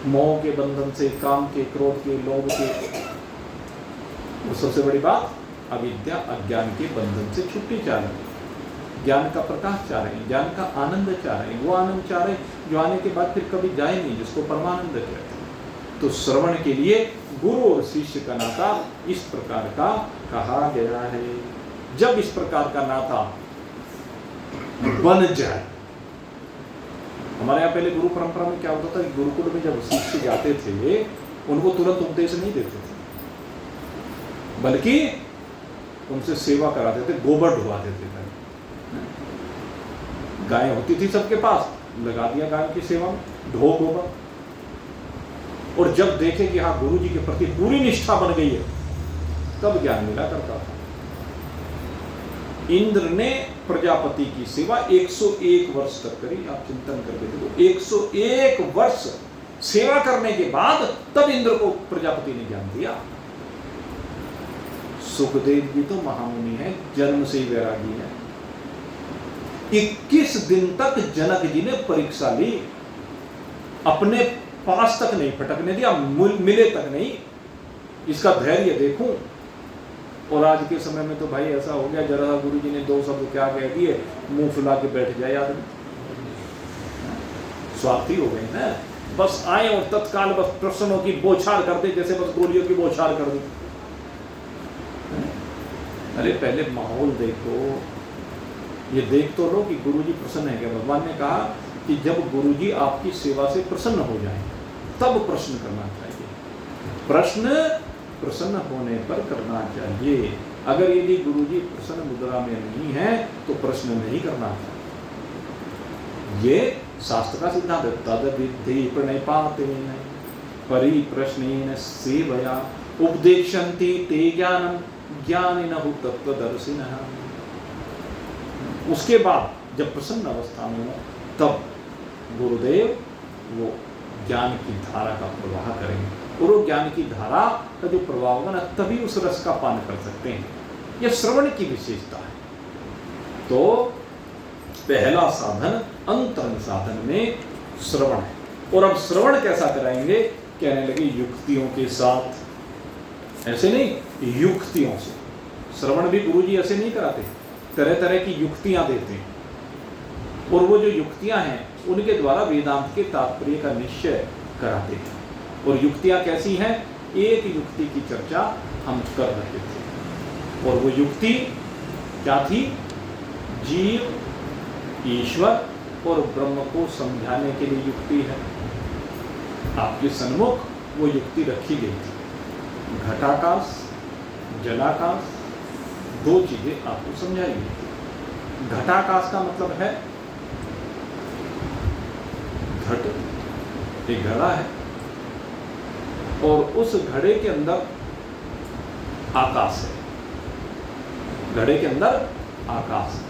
मोह के बंधन से, काम के, क्रोध के, लोभ के, और सबसे बड़ी बात अविद्या अज्ञान के बंधन से छुट्टी चाह रहे हैं, ज्ञान का प्रकाश चाह रहे हैं, ज्ञान का आनंद चाह रहे हैं, वो आनंद चाह रहे हैं जो आने के बाद फिर कभी जाए नहीं, जिसको परमानंद कहते हैं। तो श्रवण के लिए गुरु और शिष्य का नाता इस प्रकार का कहा गया है। जब इस प्रकार का नाता बन जाए, हमारे यहाँ पहले गुरु परंपरा में क्या होता था कि गुरुकुल में जब शिष्य जाते थे उनको तुरंत उपदेश नहीं देते थे, बल्कि उनसे सेवा कराते थे, गोबर ढुआ देते थे। गाय होती थी सबके पास, लगा दिया गाय की सेवा में, ढो गोबर। और जब देखे कि हाँ गुरु जी के प्रति पूरी निष्ठा बन गई है, तब ज्ञान मिला करता था। इंद्र ने प्रजापति की सेवा 101 वर्ष तक करी। आप चिंतन करके देखो, 101 वर्ष सेवा करने के बाद तब इंद्र को प्रजापति ने ज्ञान दिया। सुखदेव जी तो महामुनि है, जन्म से ही वैरागी है। 21 दिन तक जनक जी ने परीक्षा ली, अपने पास तक नहीं फटकने दिया, मिले तक नहीं। इसका धैर्य देखूं। और आज के समय में तो भाई ऐसा हो गया, जरा गुरु जी ने 2 शब्द क्या कह दिए, मुंह फुला के बैठ जाए आदमी, स्वार्थी हो गए ना। बस आए और तत्काल बस प्रश्नों की बौछार कर दे, जैसे बस गोलियों की बौछार कर दी। अरे पहले माहौल देखो, ये देख तो लो कि गुरुजी प्रसन्न है क्या। भगवान ने कहा कि जब गुरुजी आपकी सेवा से प्रसन्न हो जाए तब प्रश्न करना चाहिए। प्रश्न प्रसन्न होने पर करना चाहिए। अगर यदि गुरुजी प्रसन्न मुद्रा में नहीं है तो प्रश्न नहीं करना चाहिए। ये शास्त्र का सिद्धांत है। तद विद्धि प्रणिपातेन परिप्रश्नेन सेवया उपदेक्षन्ति ते ज्ञानम ज्ञानिनः तत्त्वदर्शिनः। उसके बाद जब प्रसन्न अवस्था में हो तब गुरुदेव वो ज्ञान की धारा का प्रवाह करेंगे, और वो ज्ञान की धारा का जो प्रवाह होगा ना, तभी उस रस का पान कर सकते हैं। यह श्रवण की विशेषता है। तो पहला साधन अंतरंग साधन में श्रवण है। और अब श्रवण कैसा कराएंगे? कहने लगे युक्तियों के साथ। ऐसे नहीं, युक्तियों से। श्रवण भी गुरुजी ऐसे नहीं कराते, तरह तरह की युक्तियां देते हैं, और वो जो युक्तियां हैं उनके द्वारा वेदांत के तात्पर्य का निश्चय कराते हैं। और युक्तियां कैसी हैं? एक युक्ति की चर्चा हम कर रहे थे, और वो युक्ति क्या थी? जीव, ईश्वर और ब्रह्म को समझाने के लिए युक्ति है। आपके सन्मुख वो युक्ति रखी गई थी। घटाकाश, जलाकाश, दो चीजें आपको समझाई गई थी। घटाकाश का मतलब है घट, एक घड़ा है और उस घड़े के अंदर आकाश है, घड़े के अंदर आकाश है,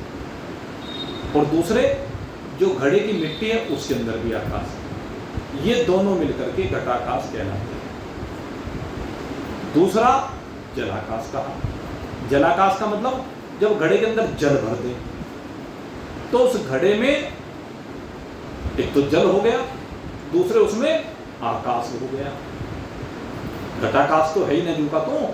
और दूसरे जो घड़े की मिट्टी है उसके अंदर भी आकाश है। ये दोनों मिलकर के घटाकाश कहलाते हैं। दूसरा जलाकाश कहा। जलाकाश का मतलब जब घड़े के अंदर जल भर दे तो उस घड़े में एक तो जल हो गया, दूसरे उसमें आकाश हो गया। घटाकाश तो है ही नजू का, तो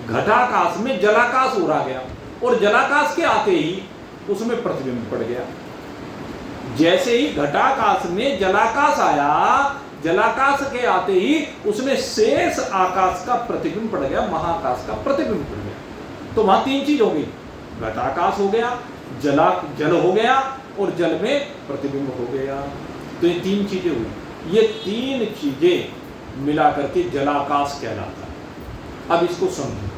घटाकाश में जलाकाश उड़ा गया और जलाकाश के आते ही उसमें प्रतिबिंब पड़ गया। जैसे ही घटाकाश में जलाकाश आया, जलाकाश के आते ही उसमें शेष आकाश का प्रतिबिंब पड़ गया, महाकाश का प्रतिबिंब पड़ गया। तो वहां तीन चीज हो गई, घटाकाश हो गया, जल हो गया और जल में प्रतिबिंब हो गया। तो ये तीन चीजें हुई। ये तीन चीजें मिला करके जलाकाश कहलाता है। अब इसको समझो,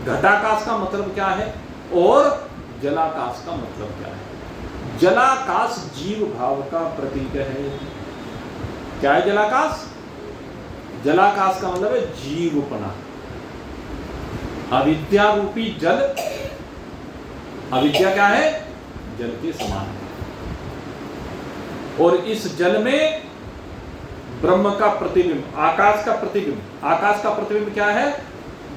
घटाकाश का मतलब क्या है और जलाकाश का मतलब क्या है। जलाकाश जीव भाव का प्रतीक है। क्या है जलाकाश? जलाकाश का मतलब है जीवपना। अविद्या रूपी जल, अविद्या क्या है? जल के समान है। और इस जल में ब्रह्म का प्रतिबिंब, आकाश का प्रतिबिंब। आकाश का प्रतिबिंब क्या है?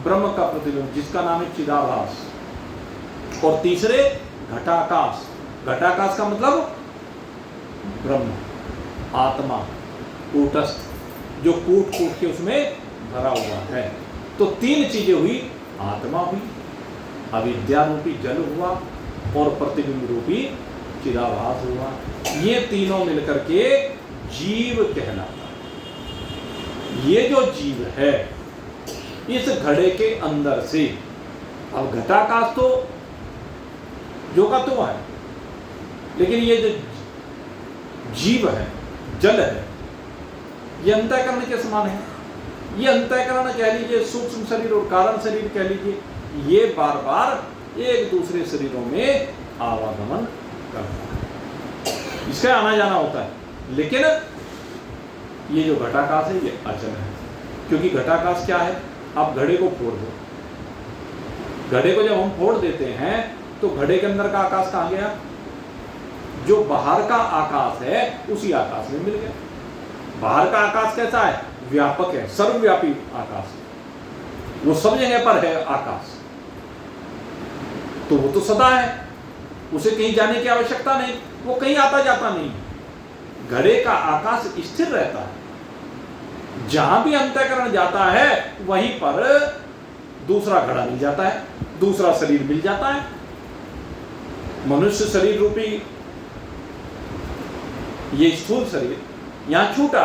ब्रह्म का प्रतिबिंब, जिसका नाम है चिदाभास। और तीसरे घटाकाश। घटाकाश का मतलब ब्रह्म, आत्मा, कूटस्थ, जो कूट कूट के उसमें भरा हुआ है। तो तीन चीजें हुई, आत्मा हुई, अविद्या रूपी जल हुआ और प्रतिबिंब रूपी चिदाभास हुआ। ये तीनों मिलकर के जीव कहलाता है। ये जो जीव है इस घड़े के अंदर से, अब घटाकाश तो जो का तो है, लेकिन ये जो जीव है, जल है, ये अंतःकरण के समान है। ये अंतःकरण कह लीजिए, सूक्ष्म शरीर और कारण शरीर कह लीजिए, ये बार बार एक दूसरे शरीरों में आवागमन करता है, इसका आना जाना होता है। लेकिन ये जो घटाकाश है ये अचल है, क्योंकि घटाकाश क्या है? आप घड़े को फोड़ दो, घड़े को जब हम फोड़ देते हैं तो घड़े के अंदर का आकाश कहाँ गया? जो बाहर का आकाश है उसी आकाश में मिल गया। बाहर का आकाश कैसा है? व्यापक है, सर्वव्यापी आकाश है, वो सब जगह पर है आकाश। तो वो तो सदा है, उसे कहीं जाने की आवश्यकता नहीं, वो कहीं आता जाता नहीं। घड़े का आकाश स्थिर रहता है, जहां भी अंतःकरण जाता है वहीं पर दूसरा घड़ा मिल जाता है, दूसरा शरीर मिल जाता है। मनुष्य शरीर रूपी ये स्थूल शरीर यहां छूटा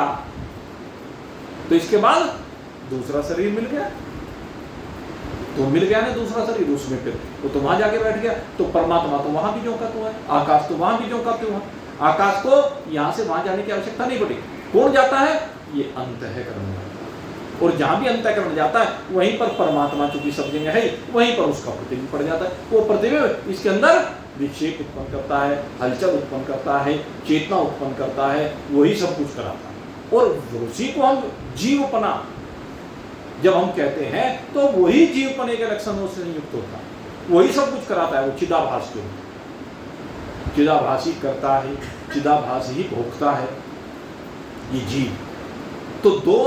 तो इसके बाद दूसरा शरीर मिल गया, तो मिल गया ना दूसरा शरीर, उसमें फिर वो तो वहां जाके बैठ गया। तो परमात्मा तो वहां भी जो का तो है, आकाश तो वहां भी जो का तो है। आकाश को यहां से वहां जाने की आवश्यकता नहीं पड़ी। कौन जाता है? ये अंतःकरण जाता है, और जहां भी अंतःकरण जाता है वहीं पर परमात्मा चूंकि सब जगह है, वहीं पर उसका प्रतिबिंब पड़ जाता है। वो प्रतिबिंब इसके अंदर विक्षेप उत्पन्न करता है, हलचल उत्पन्न करता है, चेतना उत्पन्न करता है, वही सब कुछ कराता है। और उसी को हम जीवपना जब हम कहते हैं तो वही जीवपने के लक्षणों से संयुक्त होता है, वही सब कुछ कराता है। वो चिदाभास जो चिदाभास ही करता है, चिदाभास ही भोगता है ये जीव। तो दो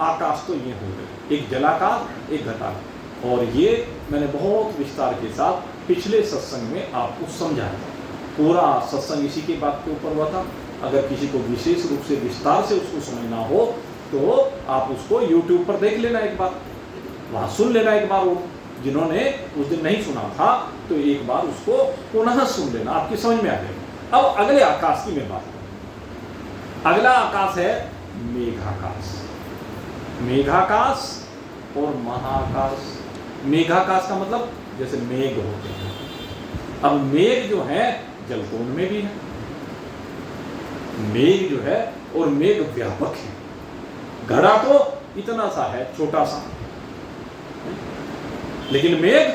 आकाश तो ये हो गए, एक जलाकाश, एक घटाकाश। और ये मैंने बहुत विस्तार के साथ पिछले सत्संग में आपको समझाया। पूरा सत्संग इसी के बात के ऊपर हुआ था। अगर किसी को विशेष रूप से विस्तार से उसको समझना हो तो आप उसको YouTube पर देख लेना, एक बार वहाँ सुन लेना एक बार। वो जिन्होंने उस दिन नहीं सुना था तो एक बार उसको पुनः सुन लेना, आपकी समझ में आ जाएगा। अब अगले आकाश की मैं बात करूँ। अगला आकाश है मेघाकाश। मेघाकाश और महाकाश। मेघाकाश का मतलब जैसे मेघ होते हैं। अब मेघ जो है जलकुंड में भी है, मेघ जो है, और मेघ व्यापक है। घड़ा तो इतना सा है, छोटा सा, लेकिन मेघ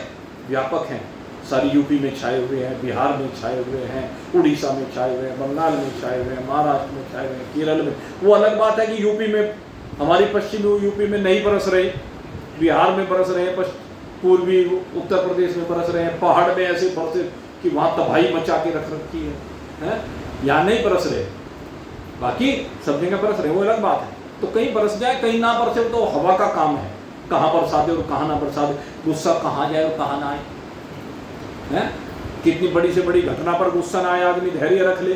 व्यापक है। सारी यूपी में छाए हुए हैं, बिहार में छाए हुए हैं, उड़ीसा में छाए हुए हैं, बंगाल में छाए हुए हैं, महाराष्ट्र में छाए हुए हैं, केरल में। वो अलग बात है कि यूपी में, हमारी पश्चिमी यूपी में नहीं बरस रहे, बिहार में बरस रहे हैं, पूर्वी उत्तर प्रदेश में बरस रहे हैं, पहाड़ में ऐसे बरसे कि वहाँ तबाही मचा के रख रखी है, यहाँ नहीं बरस रहे, बाकी सब जगह बरस रहे, वो अलग बात है। तो कहीं बरस जाए कहीं ना बरसे, तो हवा का काम है, कहाँ बरसा दे और कहाँ ना बरसा दे, गुस्सा कहाँ जाए और कहाँ ना आए, हैं? कितनी बड़ी से बड़ी घटना पर गुस्सा ना आए, आदमी धैर्य रख ले,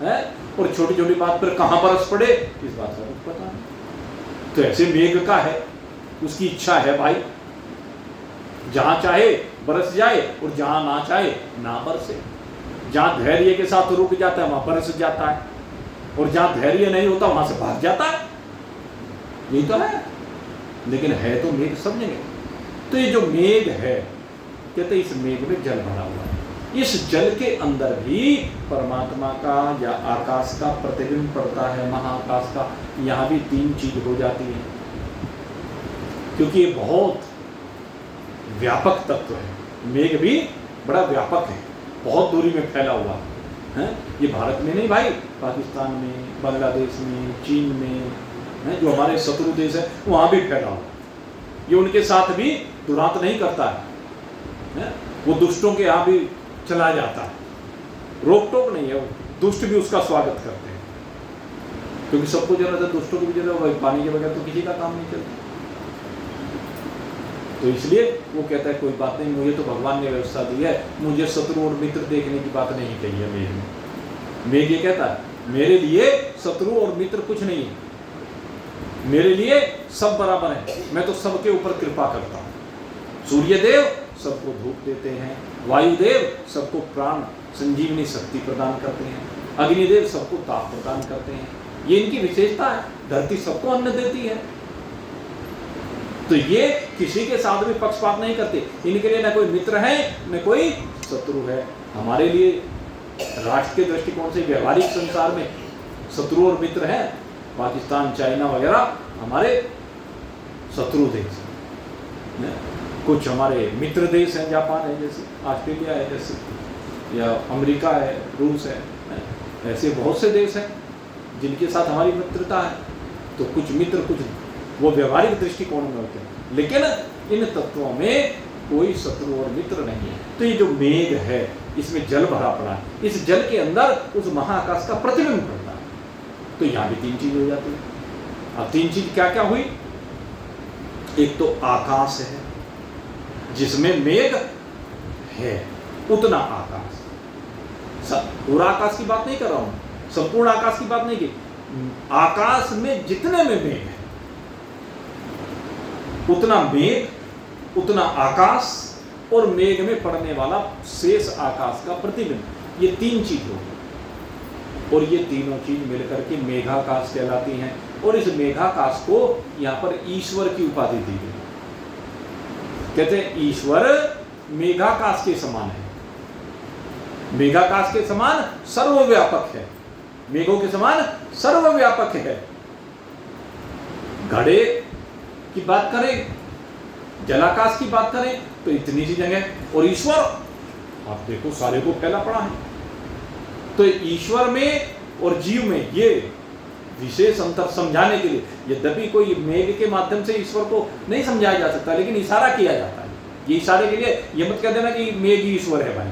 हैं? और छोटी छोटी बात पर कहाँ बरस पड़े, इस बात का कुछ पता नहीं। तो ऐसे मेघ का है, उसकी इच्छा है भाई, जहां चाहे बरस जाए और जहां ना चाहे ना बरसे। जहां धैर्य के साथ रुक जाता है वहां बरस जाता है, और जहां धैर्य नहीं होता वहां से भाग जाता है। यही तो है, लेकिन है तो मेघ सब जगह। तो ये जो मेघ है, कहते इस मेघ में जल भरा हुआ है, इस जल के अंदर भी परमात्मा का या आकाश का प्रतिबिंब पड़ता है, महाआकाश का। यहाँ भी तीन चीज हो जाती है, क्योंकि ये बहुत व्यापक तत्व है। मेघ भी बड़ा व्यापक है, बहुत दूरी में फैला हुआ है। ये भारत में नहीं भाई, पाकिस्तान में, बांग्लादेश में, चीन में, जो हमारे शत्रु देश है वहाँ भी फैला हुआ। ये उनके साथ भी दुरांत नहीं करता है, वो दुष्टों के यहाँ भी चला जाता है, रोक टोक नहीं है, वो दुष्ट भी उसका स्वागत करते हैं, क्योंकि सबको जरूरत है, दुष्टों को भी जरूरत है, पानी के बगैर तो किसी का काम नहीं चलता। तो इसलिए वो कहता है कोई बात नहीं, मुझे तो भगवान ने व्यवस्था दी है, मुझे शत्रु और मित्र देखने की बात नहीं कही है मेघ ने। मेघ ये कहता है मेरे लिए शत्रु और मित्र कुछ नहीं है, मेरे लिए सब बराबर है, मैं तो सबके ऊपर कृपा करता हूँ। सूर्यदेव सबको धूप देते हैं, वायुदेव सबको प्राण संजीवनी शक्ति प्रदान करते हैं, अग्निदेव सबको ताप प्रदान करते हैं, ये इनकी विशेषता है। धरती सबको अन्न देती है, तो ये किसी के साथ भी पक्षपात नहीं करते। इनके लिए न कोई मित्र है न कोई शत्रु है। हमारे लिए राष्ट्र के दृष्टिकोण से व्यवहारिक संसार में शत्रु और मित्र हैं, पाकिस्तान, चाइना वगैरह हमारे शत्रु देश हैं। कुछ हमारे मित्र देश हैं, जापान है जैसे, ऑस्ट्रेलिया है जैसे, या अमेरिका है, रूस है, ऐसे बहुत से देश हैं जिनके साथ हमारी मित्रता है। तो कुछ मित्र, कुछ वो व्यवहारिक दृष्टिकोण में होते हैं, लेकिन इन तत्वों में कोई शत्रु और मित्र नहीं है। तो ये जो मेघ है, इसमें जल भरा पड़ा है, इस जल के अंदर उस महाआकाश का प्रतिबिंब पड़ता है। तो यहाँ भी तीन चीज हो जाती है। अब तीन चीज क्या क्या हुई? एक तो आकाश है जिसमें मेघ है, उतना आकाश, पूरा आकाश की बात नहीं कर रहा हूं, संपूर्ण आकाश की बात नहीं की, आकाश में जितने में मेघ है उतना मेघ, उतना आकाश, और मेघ में पड़ने वाला शेष आकाश का प्रतिबिंब, ये तीन चीज होगी। और ये तीनों चीज मिलकर के मेघाकाश कहलाती हैं। और इस मेघाकाश को यहाँ पर ईश्वर की उपाधि दी गई। कहते हैं ईश्वर मेघाकाश के समान है, मेघाकाश के समान सर्वव्यापक है, मेघों के समान सर्वव्यापक है। घड़े की बात करें, जलाकाश की बात करें तो इतनी सी जगह, और ईश्वर आप देखो सारे को फैला पड़ा है। तो ईश्वर में और जीव में ये विशेष अंतर समझाने के लिए, यद्यपि कोई मेघ के माध्यम से ईश्वर को नहीं समझाया जा सकता, लेकिन इशारा किया जाता है। ये इशारे के लिए ये मत कह देना कि मेघ ईश्वर है भाई,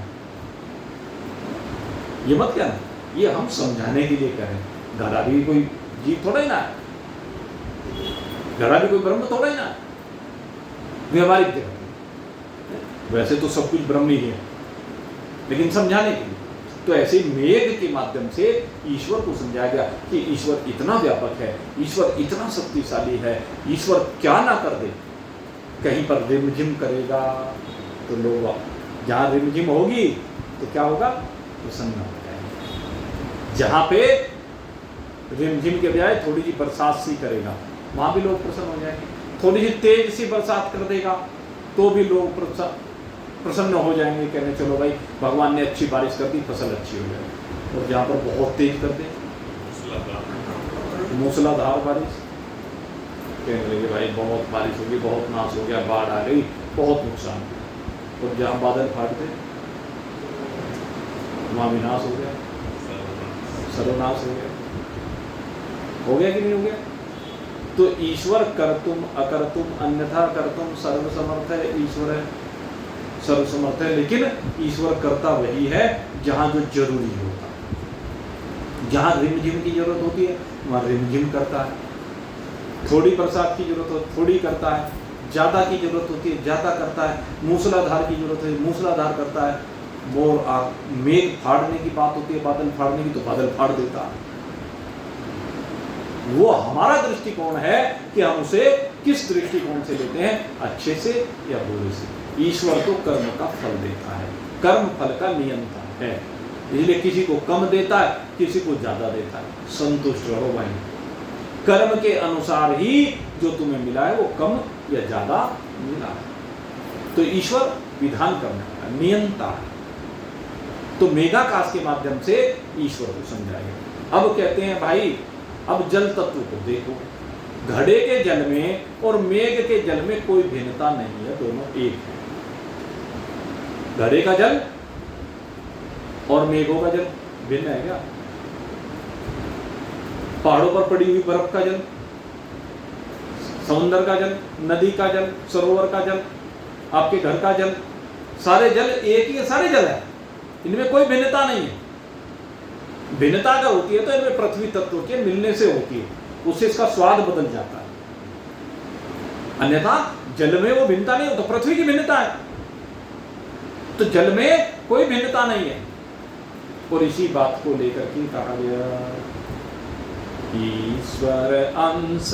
ये मत कहना, ये हम समझाने के लिए कह रहे हैं। घड़ा भी कोई जीव थोड़ा ही ना है, घड़ा भी कोई ब्रह्म थोड़ा ही ना है, व्यवहारिक जगत। वैसे तो सब कुछ ब्रह्म ही है, लेकिन समझाने के लिए। तो ऐसे मेघ के माध्यम से ईश्वर को समझाया गया कि ईश्वर इतना व्यापक है, ईश्वर इतना शक्तिशाली है, ईश्वर क्या ना कर दे। कहीं पर रिमझिम करेगा तो लोग, जहाँ रिमझिम होगी तो क्या होगा, प्रसन्न हो जाएंगे। जहाँ पे रिमझिम के बजाय थोड़ी सी बरसात सी करेगा, वहाँ भी लोग प्रसन्न हो जाएंगे। थोड़ी सी तेज सी बरसात कर देगा तो भी लोग प्रसन्न हो जाएंगे, कहने चलो भाई भगवान ने अच्छी बारिश कर दी, फसल अच्छी हो जाएगी। और जहाँ पर बहुत तेज कर दे मूसलाधार बारिश, कहने लगे भाई बहुत बारिश हो गई, बहुत नाश हो गया, बाढ़ आ गई, बहुत नुकसान हुआ। और जहाँ बादल फाट गए वहाँ विनाश हो गया, सर्वनाश हो गया। हो गया कि नहीं हो गया? तो ईश्वर कर्तुम अकर्तुम अन्यथा कर्तुम सर्वसमर्थ है। ईश्वर है सर्वसमर्थ है, लेकिन ईश्वर करता वही है जहाँ जो जरूरी होता है। जहाँ रिमझिम की जरूरत होती है वहाँ रिमझिम करता है, थोड़ी बरसात की जरूरत हो थोड़ी करता है, ज़्यादा की जरूरत होती है ज़्यादा करता है, मूसलाधार की जरूरत है मूसलाधार करता है। और मेघ फाड़ने की बात होती है, बादल फाड़ने की, तो बादल फाड़ देता है। वो हमारा दृष्टिकोण है कि हम उसे किस दृष्टिकोण से लेते हैं, अच्छे से या बुरे से। ईश्वर तो कर्म का फल देता है, कर्म फल का नियंता है, इसलिए किसी को कम देता है किसी को ज्यादा देता है। संतुष्ट रहो भाई, कर्म के अनुसार ही जो तुम्हें मिला है वो कम या ज्यादा मिला है। तो ईश्वर विधान करने वाला नियंता है। तो मेघाकाश के माध्यम से ईश्वर को समझाएगा। अब कहते हैं भाई अब जल तत्व को देखो, घड़े के जल में और मेघ के जल में कोई भिन्नता नहीं है, दोनों एक है। घड़े का जल और मेघों का जल भिन्न है क्या? पहाड़ों पर पड़ी हुई बर्फ का जल, समुद्र का जल, नदी का जल, सरोवर का जल, आपके घर का जल, सारे जल एक ही है, सारे जल है, इनमें कोई भिन्नता नहीं है। भिन्नता अगर होती है तो इनमें पृथ्वी तत्व के मिलने से होती है, उससे इसका स्वाद बदल जाता है। अन्यथा जल में वो भिन्नता नहीं होता, पृथ्वी की भिन्नता है, तो जल में कोई भिन्नता नहीं है। और इसी बात को लेकर के कहा गया ईश्वर अंश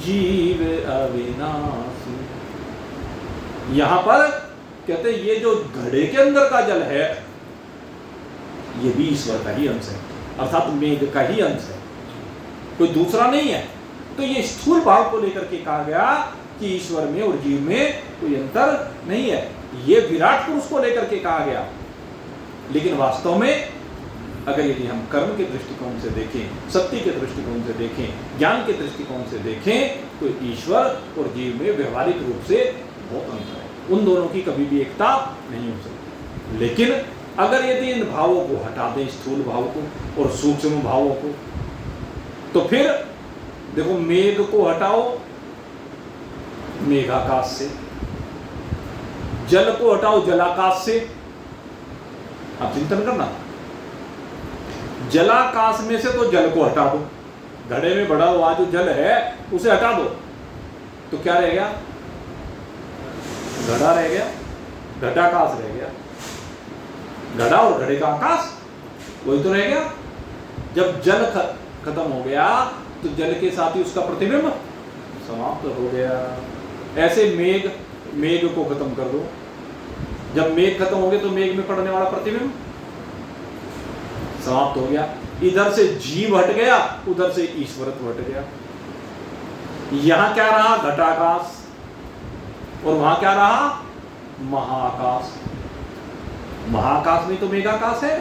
जीव अविनाशी। यहां पर कहते हैं ये जो घड़े के अंदर का जल है ये भी ईश्वर का ही अंश है, अर्थात मेघ का ही अंश है, कोई दूसरा नहीं है। तो ये स्थूल भाव को लेकर के कहा गया कि ईश्वर में और जीव में कोई अंतर नहीं है, ये विराट पुरुष को लेकर के कहा गया। लेकिन वास्तव में अगर यदि हम कर्म के दृष्टिकोण से देखें, सत्य के दृष्टिकोण से देखें, ज्ञान के दृष्टिकोण से देखें, तो ईश्वर और जीव में व्यवहारिक रूप से बहुत अंतर है, उन दोनों की कभी भी एकता नहीं हो सकती। लेकिन अगर यदि इन भावों को हटा दें, स्थूल भाव को और सूक्ष्म भावों को, तो फिर देखो मेघ को हटाओ मेघाकाश से, जल को हटाओ जलाकाश से। आप चिंतन करना, जलाकाश में से तो जल को हटा दो, घड़े में बढ़ा हुआ जो जल है उसे हटा दो, तो क्या रह गया? घड़ा रह गया, घटाकाश रह गया। घड़ा और घड़े का आकाश वही तो रह गया। जब जल खत्म हो गया तो जल के साथ ही उसका प्रतिबिंब समाप्त हो गया। ऐसे मेघ को खत्म कर दो, जब मेघ खत्म हो गए तो मेघ में पड़ने वाला प्रतिबिंब समाप्त हो गया। इधर से जीव हट गया, उधर से ईश्वरत्व हट गया। यहां क्या रहा? घटाकाश, और वहां क्या रहा? महाकाश। महाकाश में तो मेघाकाश है,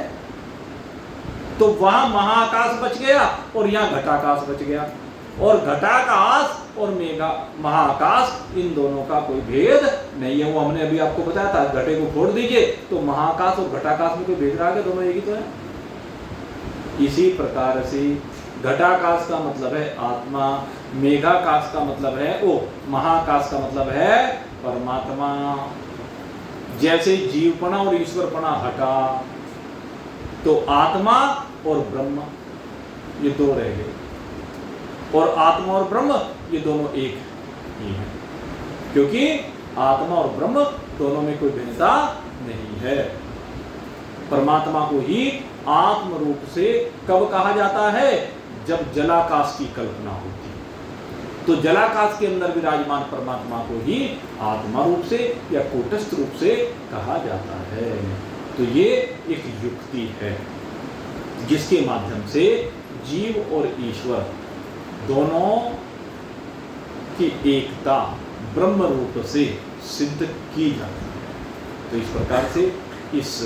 तो वहां महाकाश बच गया और यहां घटाकाश बच गया। और घटाकाश और महाकाश इन दोनों का कोई भेद नहीं है। वो हमने अभी आपको बताया था, घटे को फोड़ दीजिए तो महाकाश और घटाकाश में कोई भेद रहा है? दोनों एक ही तो है। इसी प्रकार से घटाकाश का मतलब है आत्मा, मेघाकाश का मतलब है महाकाश का मतलब है परमात्मा। जैसे जीवपना और ईश्वरपना हटा तो आत्मा और ब्रह्म ये दो रह गए, और आत्मा और ब्रह्म ये दोनों एक ही है, क्योंकि आत्मा और ब्रह्म दोनों में कोई भिन्नता नहीं है। परमात्मा को ही आत्म रूप से कब कहा जाता है? जब जलाकाश की कल्पना होती है, तो जलाकाश के अंदर विराजमान परमात्मा को ही आत्मा रूप से या कूटस्थ रूप से कहा जाता है। तो ये एक युक्ति है जिसके माध्यम से जीव और ईश्वर दोनों की एकता ब्रह्म रूप से सिद्ध की जाती है। तो इस प्रकार से इस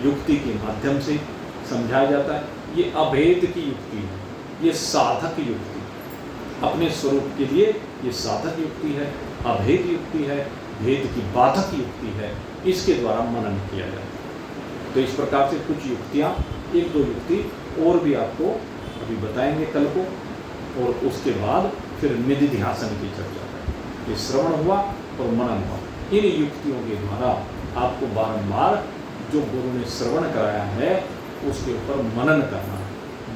युक्ति के माध्यम से समझाया जाता है। ये अभेद की युक्ति है, ये साधक युक्ति, अपने स्वरूप के लिए ये साधक युक्ति है, अभेद युक्ति है, भेद की बाधक युक्ति है, इसके द्वारा मनन किया जाए। तो इस प्रकार से कुछ युक्तियाँ, एक दो युक्ति और भी आपको अभी बताएंगे कल को, और उसके बाद फिर निधिध्यासन की चर्चा है। ये श्रवण हुआ और मनन हुआ, इन युक्तियों के द्वारा आपको बारंबार जो गुरु ने श्रवण कराया है उसके ऊपर मनन करना,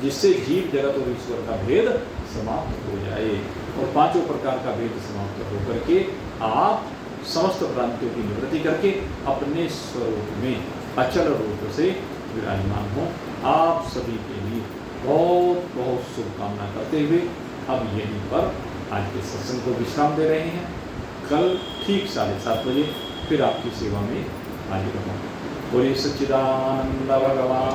जिससे जीव जगत और ईश्वर का भेद समाप्त हो जाए और पांचों प्रकार का भेद समाप्त होकर के आप समस्त भ्रांतियों की निवृत्ति करके अपने स्वरूप में अचल रूप से विराजमान हो। आप सभी के लिए बहुत बहुत शुभकामना करते हुए अब यहीं पर आज के सत्संग को विश्राम दे रहे हैं। कल ठीक 7:30 बजे फिर आपकी सेवा में हाजिर होंगे। बोलिए सच्चिदानंद भगवान